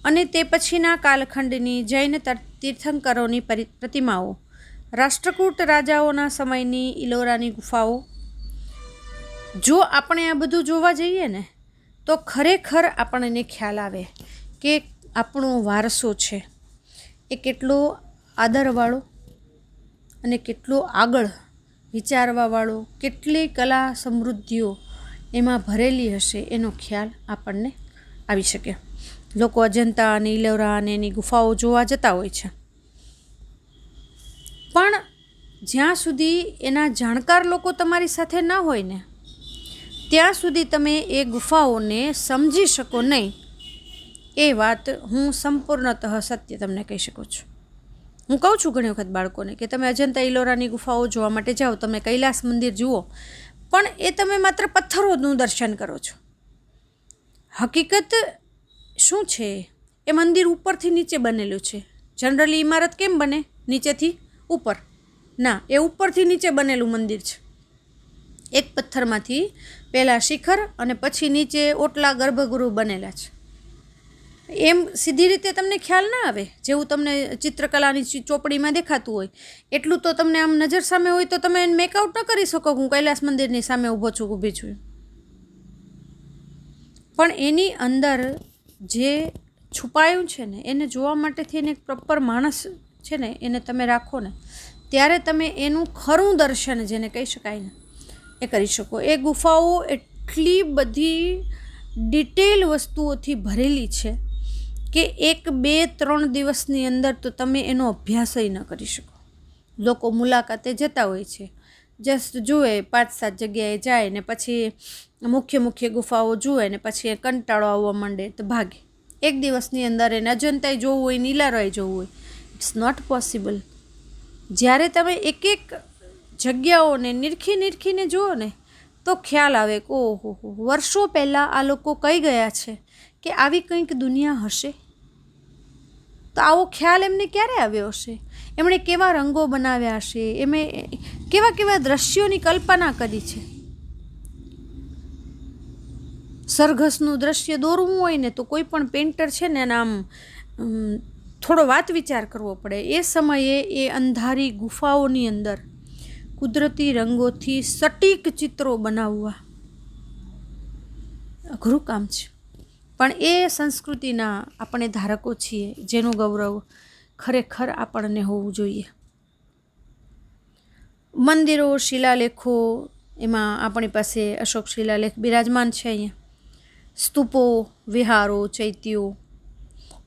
અને તે પછીના કાલખંડની જૈન તીર્થંકરોની પ્રતિમાઓ, રાષ્ટ્રકૂટ રાજાઓના સમયની ઇલોરાની ગુફાઓ. જો આપણે આ બધું જોવા જઈએ ને તો ખરેખર આપણને ખ્યાલ આવે કે આપણો વારસો છે એ કેટલો આદરવાળો અને કેટલો આગળ વિચારવાવાળો, કેટલી કલા સમૃદ્ધિઓ એમાં ભરેલી હશે એનો ખ્યાલ આપણને આવી શકે. લોકો અજંતા અને ઇલોરા અને એની ગુફાઓ જોવા જતા હોય છે, પણ જ્યાં સુધી એના જાણકાર લોકો તમારી સાથે ન હોય ને ત્યાં સુધી તમે એ ગુફાઓને સમજી શકો નહીં. એ વાત હું સંપૂર્ણતઃ સત્ય તમને કહી શકું છું. હું કહું છું ઘણી વખત બાળકોને કે તમે અજંતા ઇલોરાની ગુફાઓ જોવા માટે જાઓ, તમે કૈલાસ મંદિર જુઓ, પણ એ તમે માત્ર પથ્થરોનું દર્શન કરો છો. હકીકત શું છે? એ મંદિર ઉપરથી નીચે બનેલું છે. જનરલી ઇમારત કેમ બને? નીચેથી ઉપર. ના, એ ઉપરથી નીચે બનેલું મંદિર છે. એક પથ્થરમાંથી પહેલાં શિખર અને પછી નીચે ઓટલા ગર્ભગૃહ બનેલા છે. એમ સીધી રીતે તમને ખ્યાલ ના આવે, જેવું તમને ચિત્રકલાની ચોપડીમાં દેખાતું હોય એટલું તો તમને આમ નજર સામે હોય તો તમે મેકઆઉટ ન કરી શકો હું કૈલાસ મંદિરની સામે ઊભી છું. પણ એની અંદર જે છુપાયું છે ને એને જોવા માટે થઈને એક પ્રોપર માણસ છે ને એને તમે રાખો ને ત્યારે તમે એનું ખરું દર્શન જેને કહી શકાય ને એ કરી શકો. એ ગુફાઓ એટલી બધી ડિટેલ વસ્તુઓથી ભરેલી છે કે 1, 2, 3 દિવસની અંદર તો તમે એનો અભ્યાસય ન કરી શકો. લોકો મુલાકાતે જતા હોય છે, જસ્ટ જુએ 5-7 જગ્યાએ જાય ને પછી મુખ્ય મુખ્ય ગુફાઓ જુએ ને પછી કંટાળો આવવા માંડે તો ભાગે. એક દિવસની અંદર એને અજંતાઈ જોવું હોય, નીલારાય જોવું હોય, ઇટ્સ નોટ પોસિબલ. જ્યારે તમે એક એક જગ્યાઓને નીરખીને જુઓ ને તો ખ્યાલ આવે કે ઓહો, વર્ષો પહેલાં આ લોકો કઈ ગયા છે કે આવી કંઈક દુનિયા હશે. તો આવો ખ્યાલ એમને ક્યારે આવ્યો હશે? એમણે કેવા રંગો બનાવ્યા હશે, એમણે કેવા કેવા દ્રશ્યોની કલ્પના કરી છે. સરઘસનું દ્રશ્ય દોરવું હોય ને તો કોઈ પણ પેઇન્ટર છે ને આમ થોડો વાત વિચાર કરવો પડે. એ સમયે એ અંધારી ગુફાઓની અંદર કુદરતી રંગોથી સટીક ચિત્રો બનાવવા અઘરું કામ છે. પણ એ સંસ્કૃતિના આપણે ધારકો છીએ, જેનું ગૌરવ ખરેખર આપણને હોવું જોઈએ. મંદિરો, શિલાલેખો, એમાં આપણી પાસે અશોક શિલાલેખ બિરાજમાન છે. અહીંયા સ્તૂપો, વિહારો, ચૈત્યો,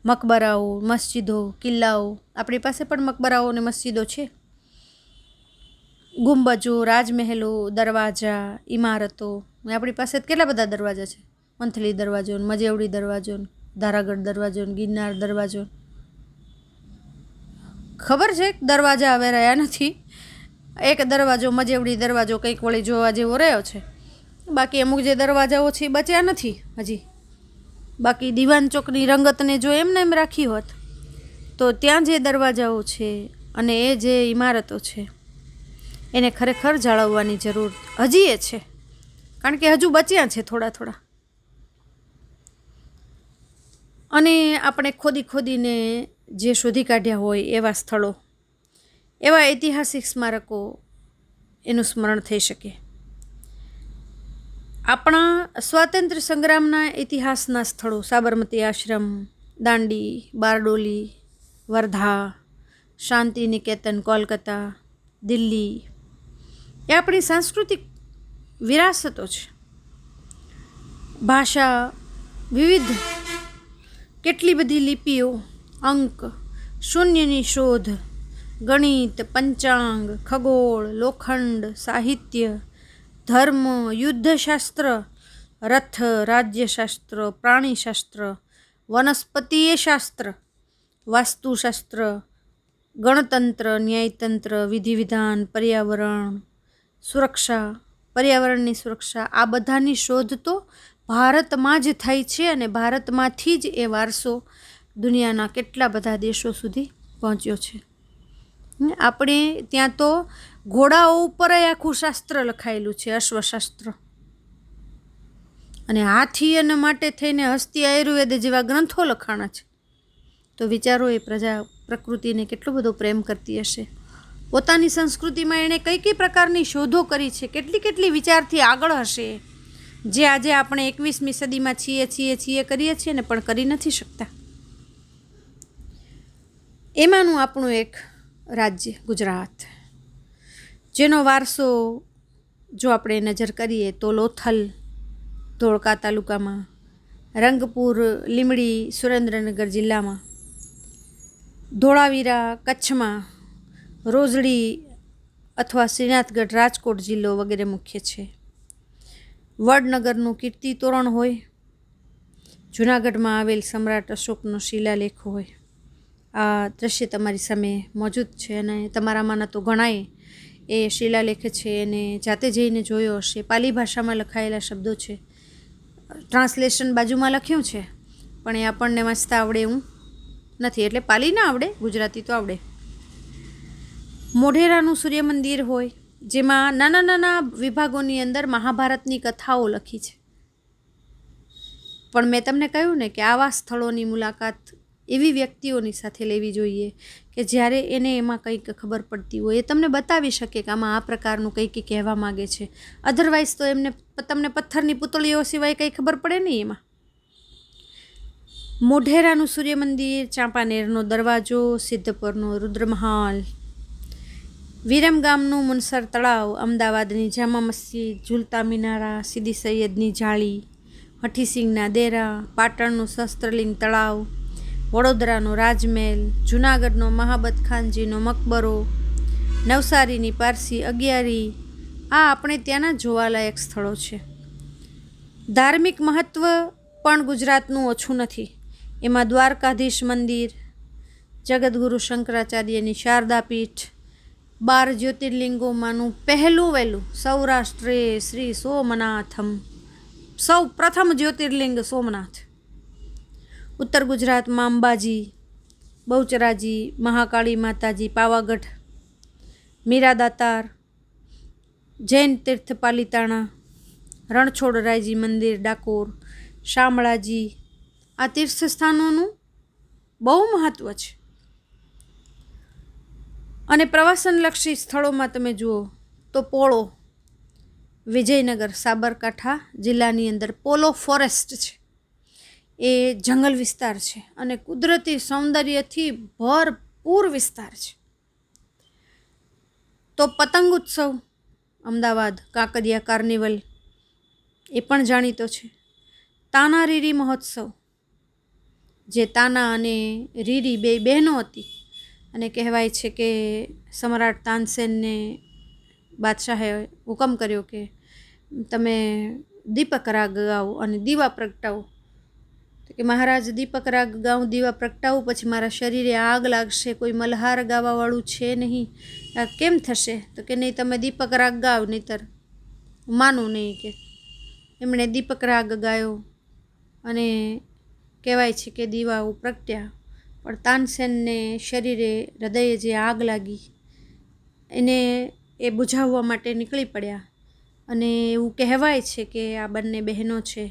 મકબરાઓ, મસ્જિદો, કિલ્લાઓ, આપણી પાસે પણ મકબરાઓ અને મસ્જિદો છે. ગુંબજો, રાજમહેલો, દરવાજા, ઇમારતો, આપણી પાસે કેટલા બધા દરવાજા છે. મંથલી દરવાજો, મજેવડી દરવાજો, ધારાગઢ દરવાજો, ગિરનાર દરવાજો. ખબર છે દરવાજા હવે રહ્યા નથી. એક દરવાજો, મજેવડી દરવાજો કંઈક વળી જોવા જેવો રહ્યો છે. બાકી અમુક જે દરવાજાઓ છે એ બચ્યા નથી હજી. બાકી દીવાન ચોકની રંગતને જો એમને એમ રાખી હોત તો ત્યાં જે દરવાજાઓ છે અને એ જે ઇમારતો છે એને ખરેખર જાળવવાની જરૂર હજી એ છે, કારણ કે હજુ બચ્યા છે થોડા. અને આપણે ખોદીને જે શોધી કાઢ્યા હોય એવા સ્થળો, એવા ઐતિહાસિક સ્મારકો, એનું સ્મરણ થઈ શકે. આપણા સ્વાતંત્ર્ય સંગ્રામના ઇતિહાસના સ્થળો, સાબરમતી આશ્રમ, દાંડી, બારડોલી, વર્ધા, શાંતિ નિકેતન કોલકાતા, દિલ્હી, એ આપણી સાંસ્કૃતિક વિરાસતો છે. ભાષા વિવિધ, કેટલી બધી લિપિઓ, અંક, શૂન્યની શોધ, ગણિત, પંચાંગ, ખગોળ, લોખંડ, સાહિત્ય, ધર્મ, યુદ્ધશાસ્ત્ર, રથ, રાજ્યશાસ્ત્ર, પ્રાણીશાસ્ત્ર, વનસ્પતિય શાસ્ત્ર, વાસ્તુશાસ્ત્ર, ગણતંત્ર, ન્યાયતંત્ર, વિધિ વિધાન, પર્યાવરણ સુરક્ષા, પર્યાવરણની સુરક્ષા, આ બધાની શોધ તો ભારતમાં જ થઈ છે. અને ભારતમાંથી જ એ વારસો દુનિયાના કેટલા બધા દેશો સુધી પહોંચ્યો છે. આપણે ત્યાં તો ઘોડાઓ ઉપર આખું શાસ્ત્ર લખાયેલું છે, અશ્વશાસ્ત્ર. અને હાથી અને માટે થઈને હસ્તી આયુર્વેદ જેવા ગ્રંથો લખાણા છે. તો વિચારો એ પ્રકૃતિને કેટલો બધો પ્રેમ કરતી હશે. પોતાની સંસ્કૃતિમાં એણે કઈ પ્રકારની શોધો કરી છે, કેટલી વિચારથી આગળ હશે, જે આજે આપણે 21મી સદીમાં છીએ કરીએ છીએ ને પણ કરી નથી શકતા. એમાંનું આપણું એક રાજ્ય ગુજરાત, જેનો વારસો જો આપણે નજર કરીએ તો લોથલ ધોળકા તાલુકામાં, રંગપુર, લીમડી સુરેન્દ્રનગર જિલ્લામાં, ધોળાવીરા કચ્છમાં, રોજડી અથવા શ્રીનાથગઢ રાજકોટ જિલ્લો વગેરે મુખ્ય છે. વડનગરનું કીર્તિ તોરણ હોય, જૂનાગઢમાં આવેલ સમ્રાટ અશોકનો શિલાલેખ હોય. આ દ્રશ્ય તમારી સામે મોજૂદ છે અને તમારામાંના તો ઘણાએ એ શિલાલેખ છે એને જાતે જઈને જોયો હશે. પાલી ભાષામાં લખાયેલા શબ્દો છે, ટ્રાન્સલેશન બાજુમાં લખ્યું છે, પણ એ આપણને વાંચતા આવડે એવું નથી. એટલે પાલી ના આવડે, ગુજરાતી તો આવડે. મોઢેરાનું સૂર્ય મંદિર હોય, જેમાં નાના વિભાગોની અંદર મહાભારતની કથાઓ લખી છે. પણ મેં તમને કહ્યું ને કે આવા સ્થળોની મુલાકાત એવી વ્યક્તિઓની સાથે લેવી જોઈએ કે જ્યારે એને એમાં કંઈક ખબર પડતી હોય, એ તમને બતાવી શકે કે આમાં આ પ્રકારનું કંઈક કહેવા માગે છે. અધરવાઇઝ તો તમને પથ્થરની પુતળીઓ સિવાય કંઈ ખબર પડે નહીં એમાં. મોઢેરાનું સૂર્ય મંદિર, ચાંપાનેરનો દરવાજો, સિદ્ધપુરનો રુદ્રમહાલ, વિરમગામનું મુનસર તળાવ, અમદાવાદની જામા મસ્જિદ, ઝૂલતા મિનારા, સીદી સૈયદની જાળી, હઠીસિંગના દેરા, પાટણનું સહસ્ત્રલિંગ તળાવ, વડોદરાનો રાજમહેલ, જૂનાગઢનો મહાબત ખાનજીનો મકબરો, નવસારીની પારસી અગિયારી, આ આપણે ત્યાંના જોવાલાયક સ્થળો છે. ધાર્મિક મહત્ત્વ પણ ગુજરાતનું ઓછું નથી. એમાં દ્વારકાધીશ મંદિર, જગતગુરુ શંકરાચાર્યની શારદા પીઠ, 12 જ્યોતિર્લિંગોમાંનું પહેલું વહેલું સૌરાષ્ટ્રે શ્રી સોમનાથમ, સૌ પ્રથમ જ્યોતિર્લિંગ સોમનાથ. ઉત્તર ગુજરાતમાં અંબાજી, બહુચરાજી, મહાકાળી માતાજી, પાવાગઢ, મીરાદાતાર, જૈન તીર્થ પાલિતાણા, રણછોડરાયજી મંદિર ડાકોર, શામળાજી, આ તીર્થ સ્થાનોનું બહુ મહત્ત્વ છે. અને પ્રવાસનલક્ષી સ્થળોમાં તમે જુઓ તો પોળો, વિજયનગર, સાબરકાંઠા જિલ્લાની અંદર પોલો ફોરેસ્ટ છે. એ જંગલ વિસ્તાર છે અને કુદરતી સૌંદર્યથી ભરપૂર વિસ્તાર છે. તો પતંગ ઉત્સવ અમદાવાદ, કાંકરિયા કાર્નિવલ એ પણ જાણીતો છે. તાના રીરી મહોત્સવ, જે તાના અને રીરી બે બહેનો હતી અને કહેવાય છે કે સમ્રાટ તાનસેનને બાદશાહે હુકમ કર્યો કે તમે દીપક રાગ ગાઓ અને દીવા પ્રગટાવો. તો કે મહારાજ દીપક રાગ ગાઉં, દીવા પ્રગટાવું, પછી મારા શરીરે આગ લાગશે, કોઈ મલ્હાર ગાવાવાળું છે નહીં, આ કેમ થશે? તો કે નહીં, તમે દીપક રાગ ગાઓ, નહીંતર માનું નહીં. કે એમણે દીપક રાગ ગાયો અને કહેવાય છે કે દીવાઓ પ્રગટ્યા, પણ તાનસેનને શરીરે, હૃદયે જે આગ લાગી એને એ બુઝાવવા માટે નીકળી પડ્યા. અને એવું કહેવાય છે કે આ બંને બહેનો છે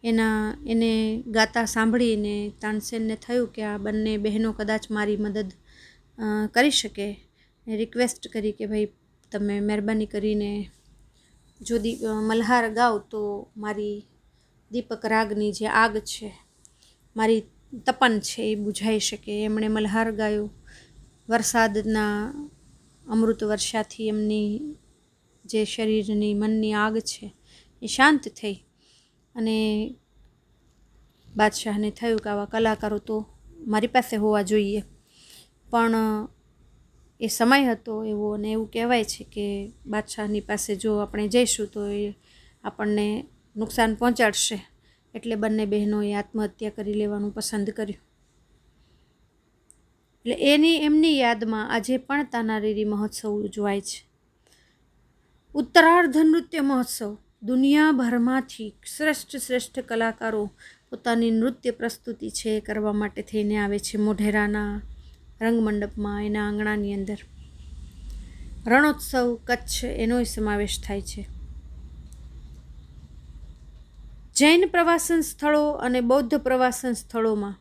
એને ગાતા સાંભળીને તાનસેનને થયું કે આ બંને બહેનો કદાચ મારી મદદ કરી શકે. રિક્વેસ્ટ કરી કે ભાઈ તમે મહેરબાની કરીને જો મલ્હાર ગાઓ તો મારી દીપક રાગની જે આગ છે, મારી તપન છે એ બુઝાઈ શકે. એમણે મલ્હાર ગાયો. વરસાદના અમૃત વર્ષાથી એમની જે શરીરની, મનની આગ છે એ શાંત થઈ. અને બાદશાહને થયું કે આવા કલાકારો તો મારી પાસે હોવા જોઈએ. પણ એ સમય હતો એવો, અને એવું કહેવાય છે કે બાદશાહની પાસે જો આપણે જઈશું તો એ આપણને નુકસાન પહોંચાડશે. એટલે બંને બહેનોએ આત્મહત્યા કરી લેવાનું પસંદ કર્યું. એટલે એમની યાદમાં આજે પણ તાનારીરી મહોત્સવ ઉજવાય છે. ઉત્તરાર્ધ નૃત્ય મહોત્સવ, દુનિયાભરમાંથી શ્રેષ્ઠ કલાકારો પોતાની નૃત્ય પ્રસ્તુતિ છે કરવા માટે થઈને આવે છે મોઢેરાના રંગમંડપમાં, એના આંગણાની અંદર. રણોત્સવ કચ્છ, એનોય સમાવેશ થાય છે. જૈન પ્રવાસન સ્થળો અને બૌદ્ધ પ્રવાસન સ્થળોમાં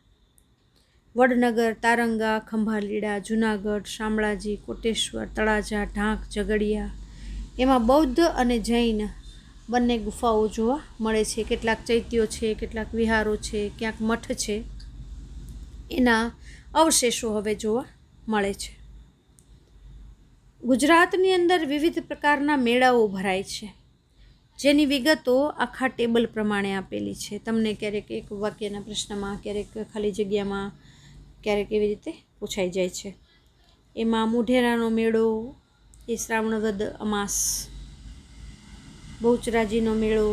વડનગર, તારંગા, ખંભાલીડા, જૂનાગઢ, શામળાજી, કોટેશ્વર, તળાજા, ઢાંક, ઝઘડિયા, એમાં બૌદ્ધ અને જૈન બંને ગુફાઓ જોવા મળે છે. કેટલાક ચૈત્યો છે, કેટલાક વિહારો છે, ક્યાંક મઠ છે, એના અવશેષો હવે જોવા મળે છે. ગુજરાતની અંદર વિવિધ પ્રકારના મેળાઓ ભરાય છે, જેની વિગતો આખા ટેબલ પ્રમાણે આપેલી છે. તમને ક્યારેક એક વાક્યના પ્રશ્નમાં, ક્યારેક ખાલી જગ્યામાં, ક્યારેક એવી રીતે પૂછાઈ જાય છે. એમાં મોઢેરાનો મેળો એ શ્રાવણ વદ અમાસ, બહુચરાજીનો મેળો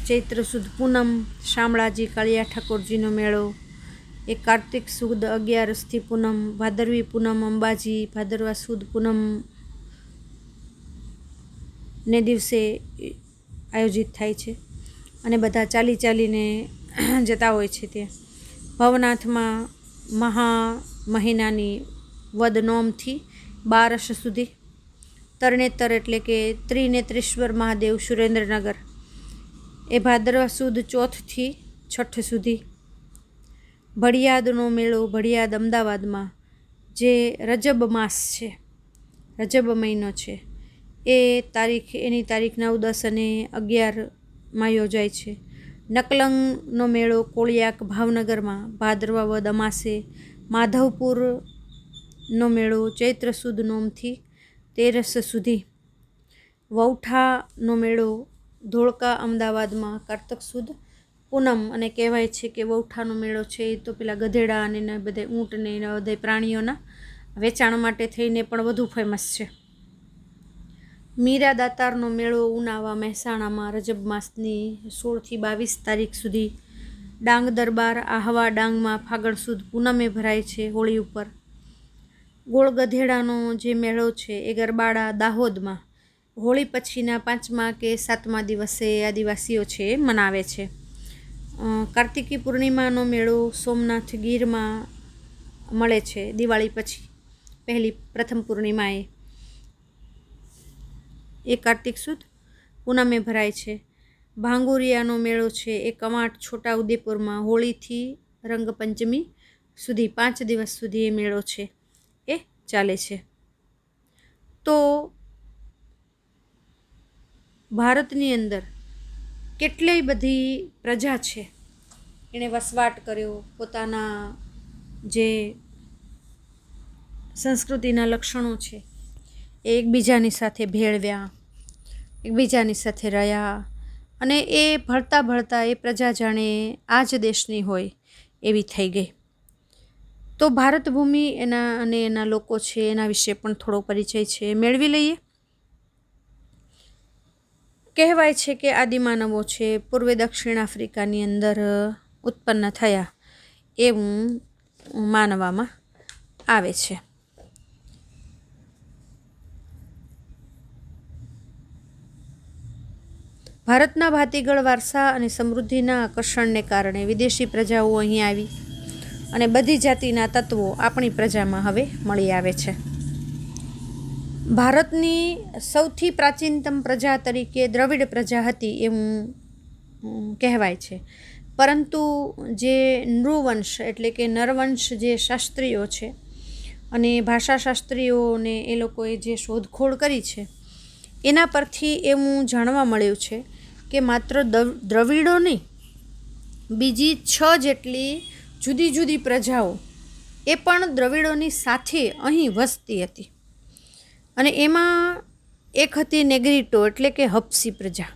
ચૈત્ર સુદ પૂનમ, શામળાજી કાળિયા ઠાકોરજીનો મેળો એ કાર્તિક સુદ 11થી પૂનમ, ભાદરવી પૂનમ અંબાજી, ભાદરવા સુદ પૂનમ ને દિવસે આયોજિત થાય છે. અને બધા ચાલીને જતા હોય છે. ત્યાં ભવનાથમાં મહિનાની વદ નોમથી 12 સુધી, તરણેતર એટલે કે ત્રિનેત્રેશ્વર મહાદેવ સુરેન્દ્રનગર એ ભાદરવા સુદ 4થી 6 સુધી. ભડિયાદનો મેળો, ભડિયાદ અમદાવાદમાં, જે રજબ માસ છે, રજબ મહિનો છે, એની તારીખ 9, 10 અને 11માં યોજાય છે. નકલંગનો મેળો કોળિયાક ભાવનગરમાં ભાદરવા વદ અમાસે. માધવપુરનો મેળો ચૈત્ર સુદ નોમથી 13 સુધી. વૌઠાનો મેળો ધોળકા અમદાવાદમાં કારતક સુદ પૂનમ. અને કહેવાય છે કે વૌઠાનો મેળો છે એ તો પેલા ગધેડા અને બધા ઊંટ ને બધા પ્રાણીઓના વેચાણ માટે થઈને પણ વધુ ફેમસ છે. મીરા દાતારનો મેળો ઉનાવા મહેસાણામાં રજબ માસની 16થી 22 તારીખ સુધી, ડાંગ દરબાર આહવા ડાંગમાં ફાગણ સુદ પૂનમે ભરાય છે હોળી ઉપર. ગોળ ગધેડાનો જે મેળો છે એ ગરબાડા દાહોદમાં હોળી પછીના 5મા કે 7મા દિવસે આદિવાસીઓ છે એ મનાવે છે. કાર્તિકી પૂર્ણિમાનો મેળો સોમનાથ ગીરમાં મળે છે દિવાળી પછી પ્રથમ પૂર્ણિમાએ. એ કાર્તિક સુદ પૂનમે ભરાય છે. ભાંગુરિયાનો મેળો છે એ કવાંટ છોટા ઉદેપુરમાં હોળીથી રંગપંચમી સુધી 5 દિવસ સુધી એ મેળો છે એ ચાલે છે. તો ભારતની અંદર કેટલી બધી પ્રજા છે એણે વસવાટ કર્યો, પોતાના જે સંસ્કૃતિના લક્ષણો છે એ એકબીજાની સાથે ભેળવ્યા, એકબીજાની સાથે રહ્યા, અને એ ભળતા ભળતા એ પ્રજા જાણે આ જ દેશની હોય એવી થઈ ગઈ. તો ભારત ભૂમિ એના અને એના લોકો છે એના વિશે પણ થોડો પરિચય છે મેળવી લઈએ. કહેવાય છે કે આદિમાનવો છે પૂર્વે દક્ષિણ આફ્રિકાની અંદર ઉત્પન્ન થયા એવું માનવામાં આવે છે. ભારતના ભાતીગળ વારસા અને સમૃદ્ધિના આકર્ષણને કારણે વિદેશી પ્રજાઓ અહીં આવી અને બધી જાતિના તત્વો આપણી પ્રજામાં હવે મળી આવે છે. ભારતની સૌથી પ્રાચીનતમ પ્રજા તરીકે દ્રવિડ પ્રજા હતી એવું કહેવાય છે. પરંતુ જે નૃવંશ એટલે કે નરવંશ જે શાસ્ત્રીઓ છે અને ભાષાશાસ્ત્રીઓને એ લોકોએ જે શોધખોળ કરી છે એના પરથી એવું જાણવા મળ્યું છે કે માત્ર દ્રવિડો નહીં, બીજી 6 જેટલી જુદી જુદી પ્રજાઓ એ પણ દ્રવિડોની સાથે અહીં વસતી હતી. અને એમાં એક હતી નેગ્રીટો એટલે કે હબસી પ્રજા.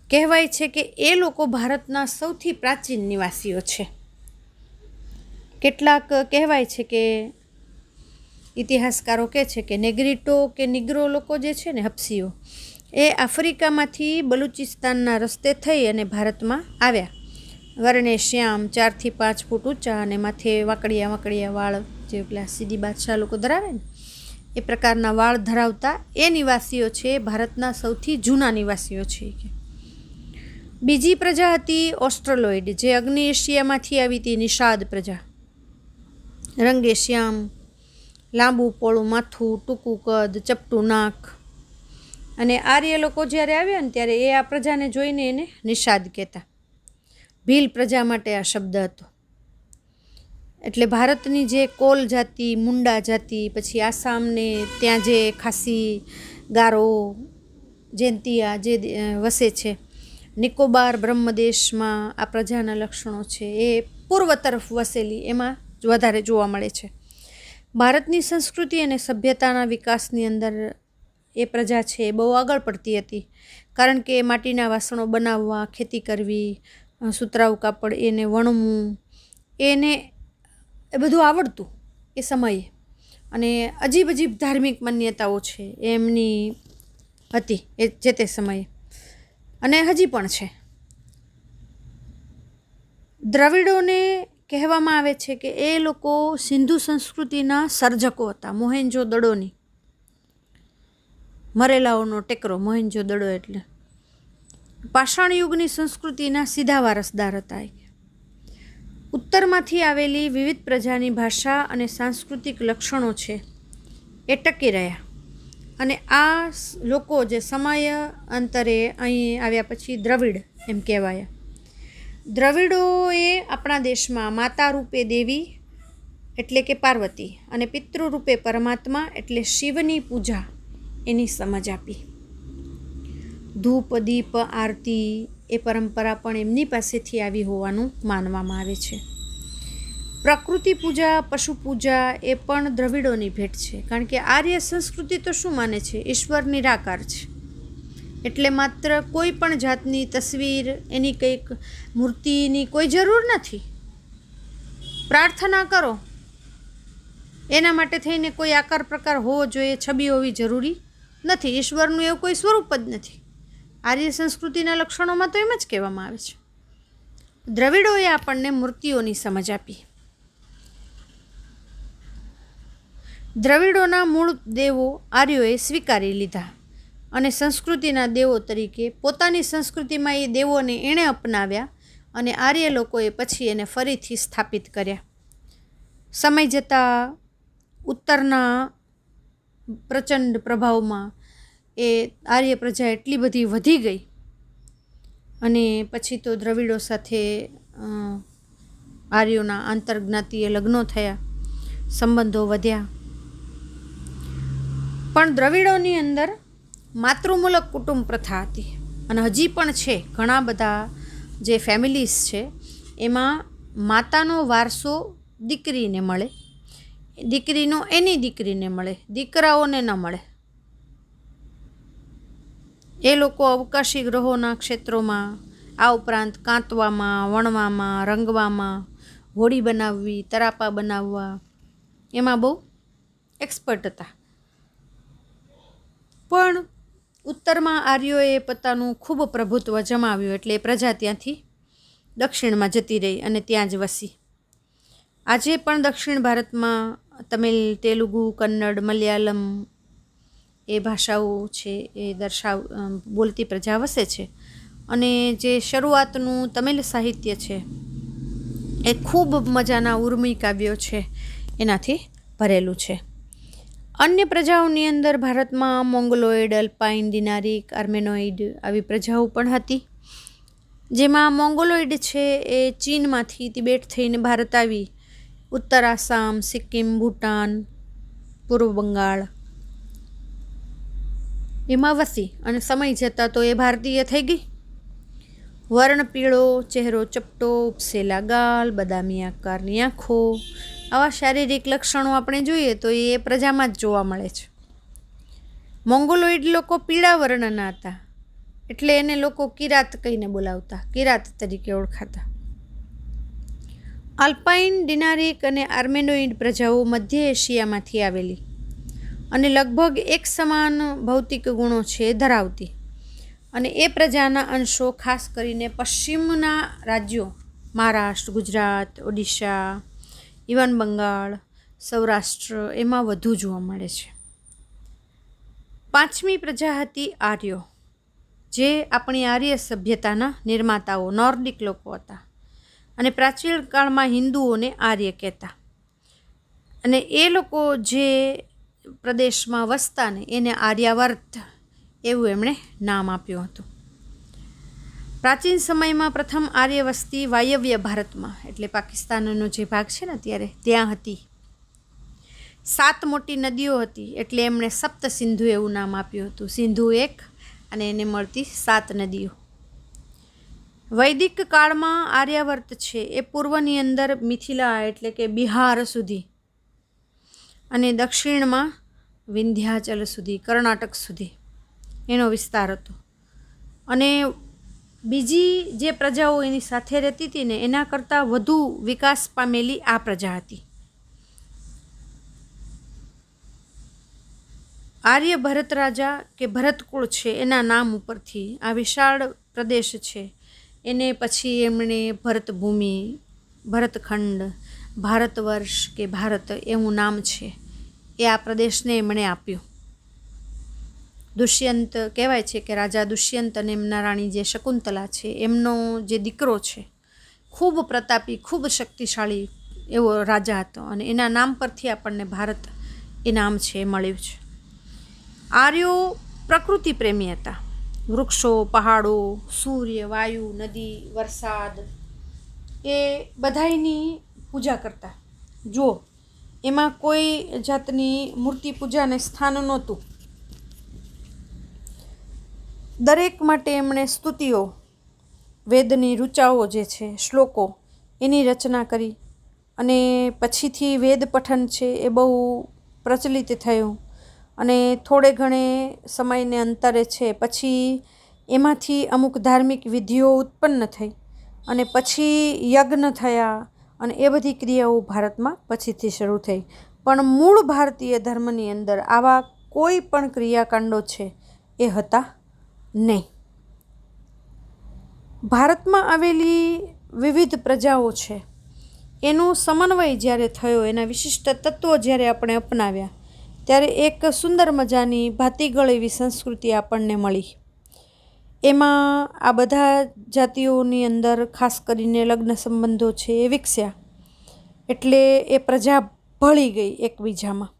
કહેવાય છે કે એ લોકો ભારતના સૌથી પ્રાચીન નિવાસીઓ છે. કેટલાક કહેવાય છે કે ઇતિહાસકારો કહે છે કે નેગ્રીટો કે નિગ્રો લોકો જે છે ને હબસીઓ એ આફ્રિકામાંથી બલુચિસ્તાનના રસ્તે થઈ અને ભારતમાં આવ્યા. વર્ણે શ્યામ 4 થી 5 ફૂટ ઊંચા અને માથે વાકડિયા વાળ જે પેલા સીધી બાદશાહ લોકો ધરાવે ને એ પ્રકારના વાળ ધરાવતા એ નિવાસીઓ છે ભારતના સૌથી જૂના નિવાસીઓ છે. બીજી પ્રજા હતી ઓસ્ટ્રલોઇડ જે અગ્નિ એશિયામાંથી આવી હતી નિષાદ પ્રજા. રંગે શ્યામ, લાંબુ પોળું માથું, ટૂંકું કદ, ચપટું નાક. અને આર્ય લોકો જ્યારે આવ્યા ને ત્યારે એ આ પ્રજાને જોઈને એને નિષાદ કહેતા. ભીલ પ્રજા માટે આ શબ્દ હતો. એટલે ભારતની જે કોલ જાતિ, મુંડા જાતિ, પછી આસામને ત્યાં જે ખાસી, ગારો, જૈંતિયા જે વસે છે, નિકોબાર બ્રહ્મદેશમાં આ પ્રજાના લક્ષણો છે એ પૂર્વ તરફ વસેલી એમાં વધારે જોવા મળે છે. ભારતની સંસ્કૃતિ અને સભ્યતાના વિકાસની અંદર એ પ્રજા છે એ બહુ આગળ પડતી હતી. કારણ કે માટીના વાસણો બનાવવા, ખેતી કરવી, સુતરાઉ કાપડ એને વણવું, એ બધું આવડતું એ સમયે. અને અજીબ ધાર્મિક માન્યતાઓ છે એમની હતી એ જે તે સમયે, અને હજી પણ છે. દ્રવિડોને કહેવામાં આવે છે કે એ લોકો સિંધુ સંસ્કૃતિના સર્જકો હતા. મોહેન્જો દડોની, મરેલાઓનો ટેકરો મોહેન્જો દડો એટલે પાષાણ યુગની સંસ્કૃતિના સીધા વારસદાર હતા. ઉત્તરમાંથી આવેલી વિવિધ પ્રજાની ભાષા અને સાંસ્કૃતિક લક્ષણો છે એ ટકી રહ્યા. અને આ લોકો જે સમય અંતરે અહીં આવ્યા પછી દ્રવિડ એમ કહેવાયા. દ્રવિડોએ આપણા દેશમાં માતા રૂપે દેવી એટલે કે પાર્વતી અને પિતૃ રૂપે પરમાત્મા એટલે શિવની પૂજા એની સમજ આપી. ધૂપ, દીપ, આરતી એ પરંપરા પણ એમની પાસેથી આવી હોવાનું માનવામાં આવે છે. પ્રકૃતિ પૂજા, પશુ પૂજા એ પણ દ્રવિડોની ભેટ છે. કારણ કે આર્ય સંસ્કૃતિ તો શું માને છે? ઈશ્વર નિરાકાર છે. એટલે માત્ર કોઈ પણ જાતની તસવીર, એની કંઈક મૂર્તિની કોઈ જરૂર નથી. પ્રાર્થના કરો એના માટે થઈને કોઈ આકાર પ્રકાર હોવો જોઈએ, છબી હોવી જરૂરી નથી. ઈશ્વરનું એવું કોઈ સ્વરૂપ જ નથી. આર્ય સંસ્કૃતિના લક્ષણોમાં તો એમ જ કહેવામાં આવે છે. દ્રવિડોએ આપણને મૂર્તિઓની સમજ આપી. દ્રવિડોના મૂળ દેવો આર્યોએ સ્વીકારી લીધા અને સંસ્કૃતિના દેવો તરીકે પોતાની સંસ્કૃતિમાં એ દેવોને એણે અપનાવ્યા અને આર્ય લોકોએ પછી એને ફરીથી સ્થાપિત કર્યા. સમય જતાં ઉત્તરના પ્રચંડ પ્રભાવમાં એ આર્ય પ્રજા એટલી બધી વધી ગઈ અને પછી તો દ્રવિડો સાથે આર્યોના આંતરજ્ઞાતીય લગ્નો થયા, સંબંધો વધ્યા. પણ દ્રવિડોની અંદર માતૃમૂલક કુટુંબ પ્રથા હતી અને હજી પણ છે. ઘણા બધા જે ફેમિલીઝ છે એમાં માતાનો વારસો દીકરીને મળે, દીકરીનો એની દીકરીને મળે, દીકરાઓને ન મળે. એ લોકો અવકાશી ગ્રહોના ક્ષેત્રોમાં, આ ઉપરાંત કાંતવામાં, વણવામાં, રંગવામાં, હોડી બનાવવી, તરાપા બનાવવા, એમાં બહુ એક્સપર્ટ હતા. પણ ઉત્તરમાં આર્યોએ પોતાનું ખૂબ પ્રભુત્વ જમાવ્યું એટલે એ પ્રજા ત્યાંથી દક્ષિણમાં જતી રહી અને ત્યાં જ વસી. આજે પણ દક્ષિણ ભારતમાં તમિલ, તેલુગુ, કન્નડ, મલયાલમ એ ભાષાઓ છે એ બોલતી પ્રજા વસે છે. અને જે શરૂઆતનું તમિલ સાહિત્ય છે એ ખૂબ મજાના ઉર્મી કાવ્યો છે એનાથી ભરેલું છે. અન્ય પ્રજાઓની અંદર ભારતમાં મોંગોલોઇડ, અલ્પાઇન, ડિનારિક, આર્મેનોઇડ આવી પ્રજાઓ પણ હતી. જેમાં મોંગોલોઇડ છે એ ચીનમાંથી તિબેટ થઈને ભારત આવી ઉત્તર આસામ, સિક્કિમ, ભૂટાન, પૂર્વ બંગાળ એમાં વસી અને સમય જતાં તો એ ભારતીય થઈ ગઈ. વર્ણ પીળો, ચહેરો ચપટો, ઉપસેલા ગાલ, બદામી આકારની આંખો, આવા શારીરિક લક્ષણો આપણે જોઈએ તો એ પ્રજામાં જ જોવા મળે છે. મોંગોલોઇડ લોકો પીળા વર્ણના હતા એટલે એને લોકો કિરાત કહીને બોલાવતા, કિરાત તરીકે ઓળખાતા. આલ્પાઇન, ડિનારિક અને આર્મેનોઇડ પ્રજાઓ મધ્ય એશિયામાંથી આવેલી અને લગભગ એક સમાન ભૌતિક ગુણો છે ધરાવતી. અને એ પ્રજાના અંશો ખાસ કરીને પશ્ચિમના રાજ્યો મહારાષ્ટ્ર, ગુજરાત, ઓડિશા, ઇવન બંગાળ, સૌરાષ્ટ્ર એમાં વધુ જોવા મળે છે. પાંચમી પ્રજા હતી આર્યો, જે આપણી આર્ય સભ્યતાના નિર્માતાઓ નોર્ડિક લોકો હતા અને પ્રાચીન કાળમાં હિન્દુઓને આર્ય કહેતા. અને એ લોકો જે પ્રદેશમાં વસતા ને એને આર્યાવર્ત એવું એમણે નામ આપ્યું હતું. પ્રાચીન સમયમાં પ્રથમ આર્ય વસ્તી વાયવ્ય ભારતમાં એટલે પાકિસ્તાનનો જે ભાગ છે ને અત્યારે ત્યાં હતી. 7 મોટી નદીઓ હતી એટલે એમણે સપ્ત સિંધુ એવું નામ આપ્યું હતું. સિંધુ એક અને એને મળતી 7 નદીઓ. વૈદિક કાળમાં આર્યાવર્ત છે એ પૂર્વની અંદર મિથિલા એટલે કે બિહાર સુધી અને દક્ષિણમાં વિંધ્યાચલ સુધી, કર્ણાટક સુધી એનો વિસ્તાર હતો. અને બીજી જે પ્રજાઓ એની સાથે રહેતી હતી ને એના કરતાં વધુ વિકાસ પામેલી આ પ્રજા હતી. આર્ય ભરત રાજા કે ભરતકુળ છે એના નામ ઉપરથી આ વિશાળ પ્રદેશ છે એને પછી એમણે ભરતભૂમિ, ભરતખંડ, ભારત વર્ષ કે ભારત એવું નામ છે એ આ પ્રદેશને એમણે આપ્યું. દુષ્યંત કહેવાય છે કે રાજા દુષ્યંત અને એમના રાણી જે શકુંતલા છે એમનો જે દીકરો છે ખૂબ પ્રતાપી, ખૂબ શક્તિશાળી એવો રાજા હતો અને એના નામ પરથી આપણને ભારત એ નામ છે એ મળ્યું છે. આર્યો પ્રકૃતિ પ્રેમી હતા. વૃક્ષો, પહાડો, સૂર્ય, વાયુ, નદી, વરસાદ એ બધાયની પૂજા કરતા. જો એમાં કોઈ જાતની મૂર્તિ પૂજાને સ્થાન નહોતું. દરેક માટે એમણે સ્તુતિઓ, વેદની ઋચાઓ જે છે, શ્લોકો એની રચના કરી અને પછીથી વેદ પઠન છે એ બહુ પ્રચલિત થયું અને થોડે ઘણે સમયને અંતરે છે પછી એમાંથી અમુક ધાર્મિક વિધિઓ ઉત્પન્ન થઈ અને પછી યજ્ઞ થયા અને એ બધી ક્રિયાઓ ભારતમાં પછીથી શરૂ થઈ. પણ મૂળ ભારતીય ધર્મની અંદર આવા કોઈ પણ ક્રિયાકાંડો છે એ હતા નહીં. ભારતમાં આવેલી વિવિધ પ્રજાઓ છે એનું સમન્વય જ્યારે થયો, એના વિશિષ્ટ તત્વો જ્યારે આપણે અપનાવ્યા, ત્યારે એક સુંદર મજાની ભાતીગળ એવી સંસ્કૃતિ આપણને મળી. એમાં આ બધા જાતિઓની અંદર ખાસ કરીને લગ્ન સંબંધો છે એ વિકસ્યા, એટલે એ પ્રજા ભળી ગઈ એકબીજામાં,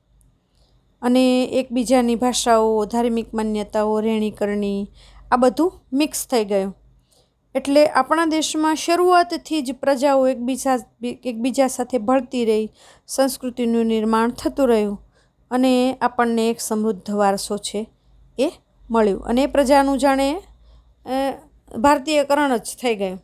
અને એકબીજાની ભાષાઓ, ધાર્મિક માન્યતાઓ, રહેણીકરણી આ બધું મિક્સ થઈ ગયું. એટલે આપણા દેશમાં શરૂઆતથી જ પ્રજાઓ એકબીજા સાથે ભળતી રહી, સંસ્કૃતિનું નિર્માણ થતું રહ્યું, અને આપણને એક સમૃદ્ધ વારસો છે એ મળ્યું, અને એ પ્રજાનું જાણે ભારતીયકરણ જ થઈ ગયું.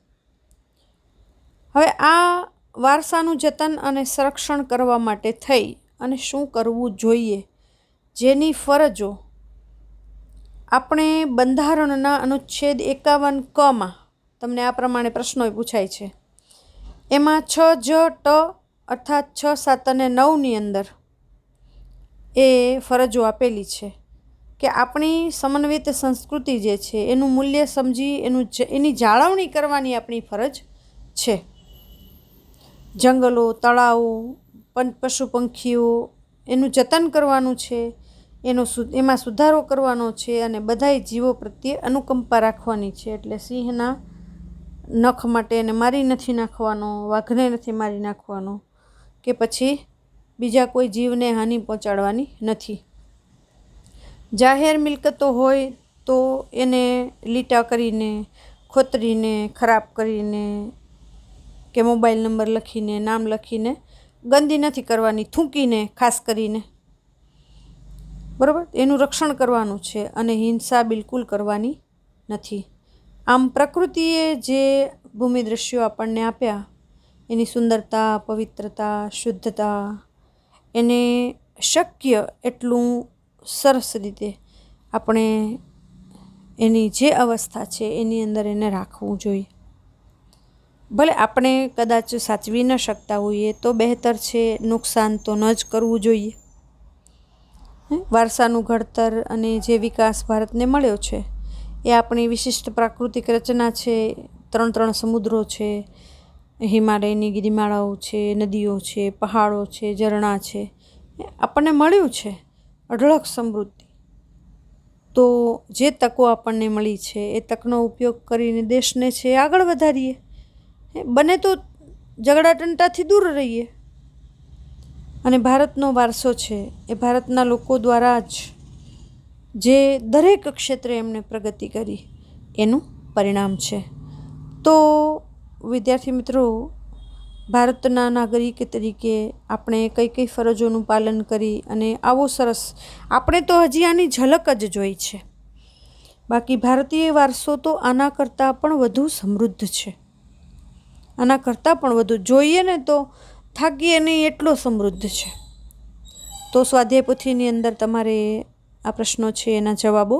હવે આ વારસાનું જતન અને સંરક્ષણ કરવા માટે થઈ અને શું કરવું જોઈએ, જેની ફરજો આપણે બંધારણના અનુચ્છેદ 51 તમને આ પ્રમાણે પ્રશ્નો પૂછાય છે. એમાં 6J અર્થાત 6, 7 અને 9ની અંદર એ ફરજો આપેલી છે કે આપણી સમન્વિત સંસ્કૃતિ જે છે એનું મૂલ્ય સમજી એની જાળવણી કરવાની આપણી ફરજ છે. જંગલો, તળાવો, પશુ પંખીઓ એનું જતન કરવાનું છે, એમાં સુધારો કરવાનો છે, અને બધાય જીવો પ્રત્યે અનુકંપા રાખવાની છે. એટલે સિંહના નખ માટે એને મારી નથી નાખવાનો, વાઘને નથી મારી નાખવાનો, કે પછી બીજા કોઈ જીવને હાનિ પહોંચાડવાની નથી. જાહેર મિલકતો હોય તો એને લીટા કરીને, ખોતરીને, ખરાબ કરીને, કે મોબાઈલ નંબર લખીને, નામ લખીને ગંદી નથી કરવાની, થૂંકીને ખાસ કરીને, બરાબર, એનું રક્ષણ કરવાનું છે, અને હિંસા બિલકુલ કરવાની નથી. આમ પ્રકૃતિએ જે ભૂમિ દ્રશ્યો આપણને આપ્યા, એની સુંદરતા, પવિત્રતા, શુદ્ધતા, એને શક્ય એટલું સરસ રીતે આપણે એની જે અવસ્થા છે એની અંદર એને રાખવું જોઈએ. ભલે આપણે કદાચ સાચવી ન શકતા હોઈએ તો બહેતર છે નુકસાન તો ન જ કરવું જોઈએ. વારસાનું ઘડતર અને જે વિકાસ ભારતને મળ્યો છે એ આપણી વિશિષ્ટ પ્રાકૃતિક રચના છે. 3 સમુદ્રો છે, હિમાલયની ગિરિમાળાઓ છે, નદીઓ છે, પહાડો છે, ઝરણા છે, આપણને મળ્યું છે અઢળક સમૃદ્ધિ. તો જે તકો આપણને મળી છે એ તકનો ઉપયોગ કરીને દેશને છે આગળ વધારીએ, બને તો ઝઘડા ટંટાથી દૂર રહીએ. અને ભારતનો વારસો છે એ ભારતના લોકો દ્વારા જ જે દરેક ક્ષેત્રે એમણે પ્રગતિ કરી એનું પરિણામ છે. તો વિદ્યાર્થી મિત્રો, ભારતના નાગરિક તરીકે આપણે કઈ કઈ ફરજોનું પાલન કરી અને આવો સરસ, આપણે તો હજી આની ઝલક જ જોઈ છે, બાકી ભારતીય વારસો તો આના કરતાં પણ વધુ સમૃદ્ધ છે. આના કરતાં પણ વધુ જોઈએ ને તો થાકીએ નહીં એટલો સમૃદ્ધ છે. તો સ્વાધ્યાય પોથીની અંદર તમારે આ પ્રશ્નો છે એના જવાબો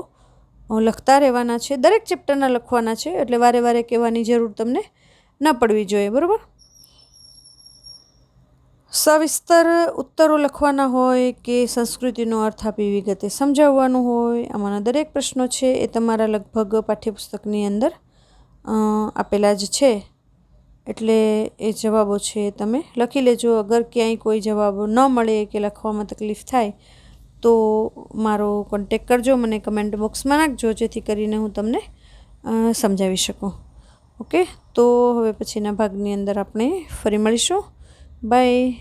લખતા રહેવાના છે. દરેક ચેપ્ટરના લખવાના છે, એટલે વારે વારે કહેવાની જરૂર તમને ન પડવી જોઈએ, બરાબર. સવિસ્તર ઉત્તરો લખવાના હોય કે સંસ્કૃતિનો અર્થ આપી વિગતે સમજાવવાનું હોય, આમાંના દરેક પ્રશ્નો છે એ તમારા લગભગ પાઠ્યપુસ્તકની અંદર આપેલા જ છે. એટલે એ જવાબો છે તમે લખી લેજો. અગર ક્યાંય કોઈ જવાબો ન મળે કે લખવામાં તકલીફ થાય તો મારો કોન્ટેક કરજો, મને કમેન્ટ બોક્સમાં નાખજો, જેથી કરીને હું તમને સમજાવી શકું. ઓકે, તો હવે પછીના ભાગની અંદર આપણે ફરી મળીશું. બાય.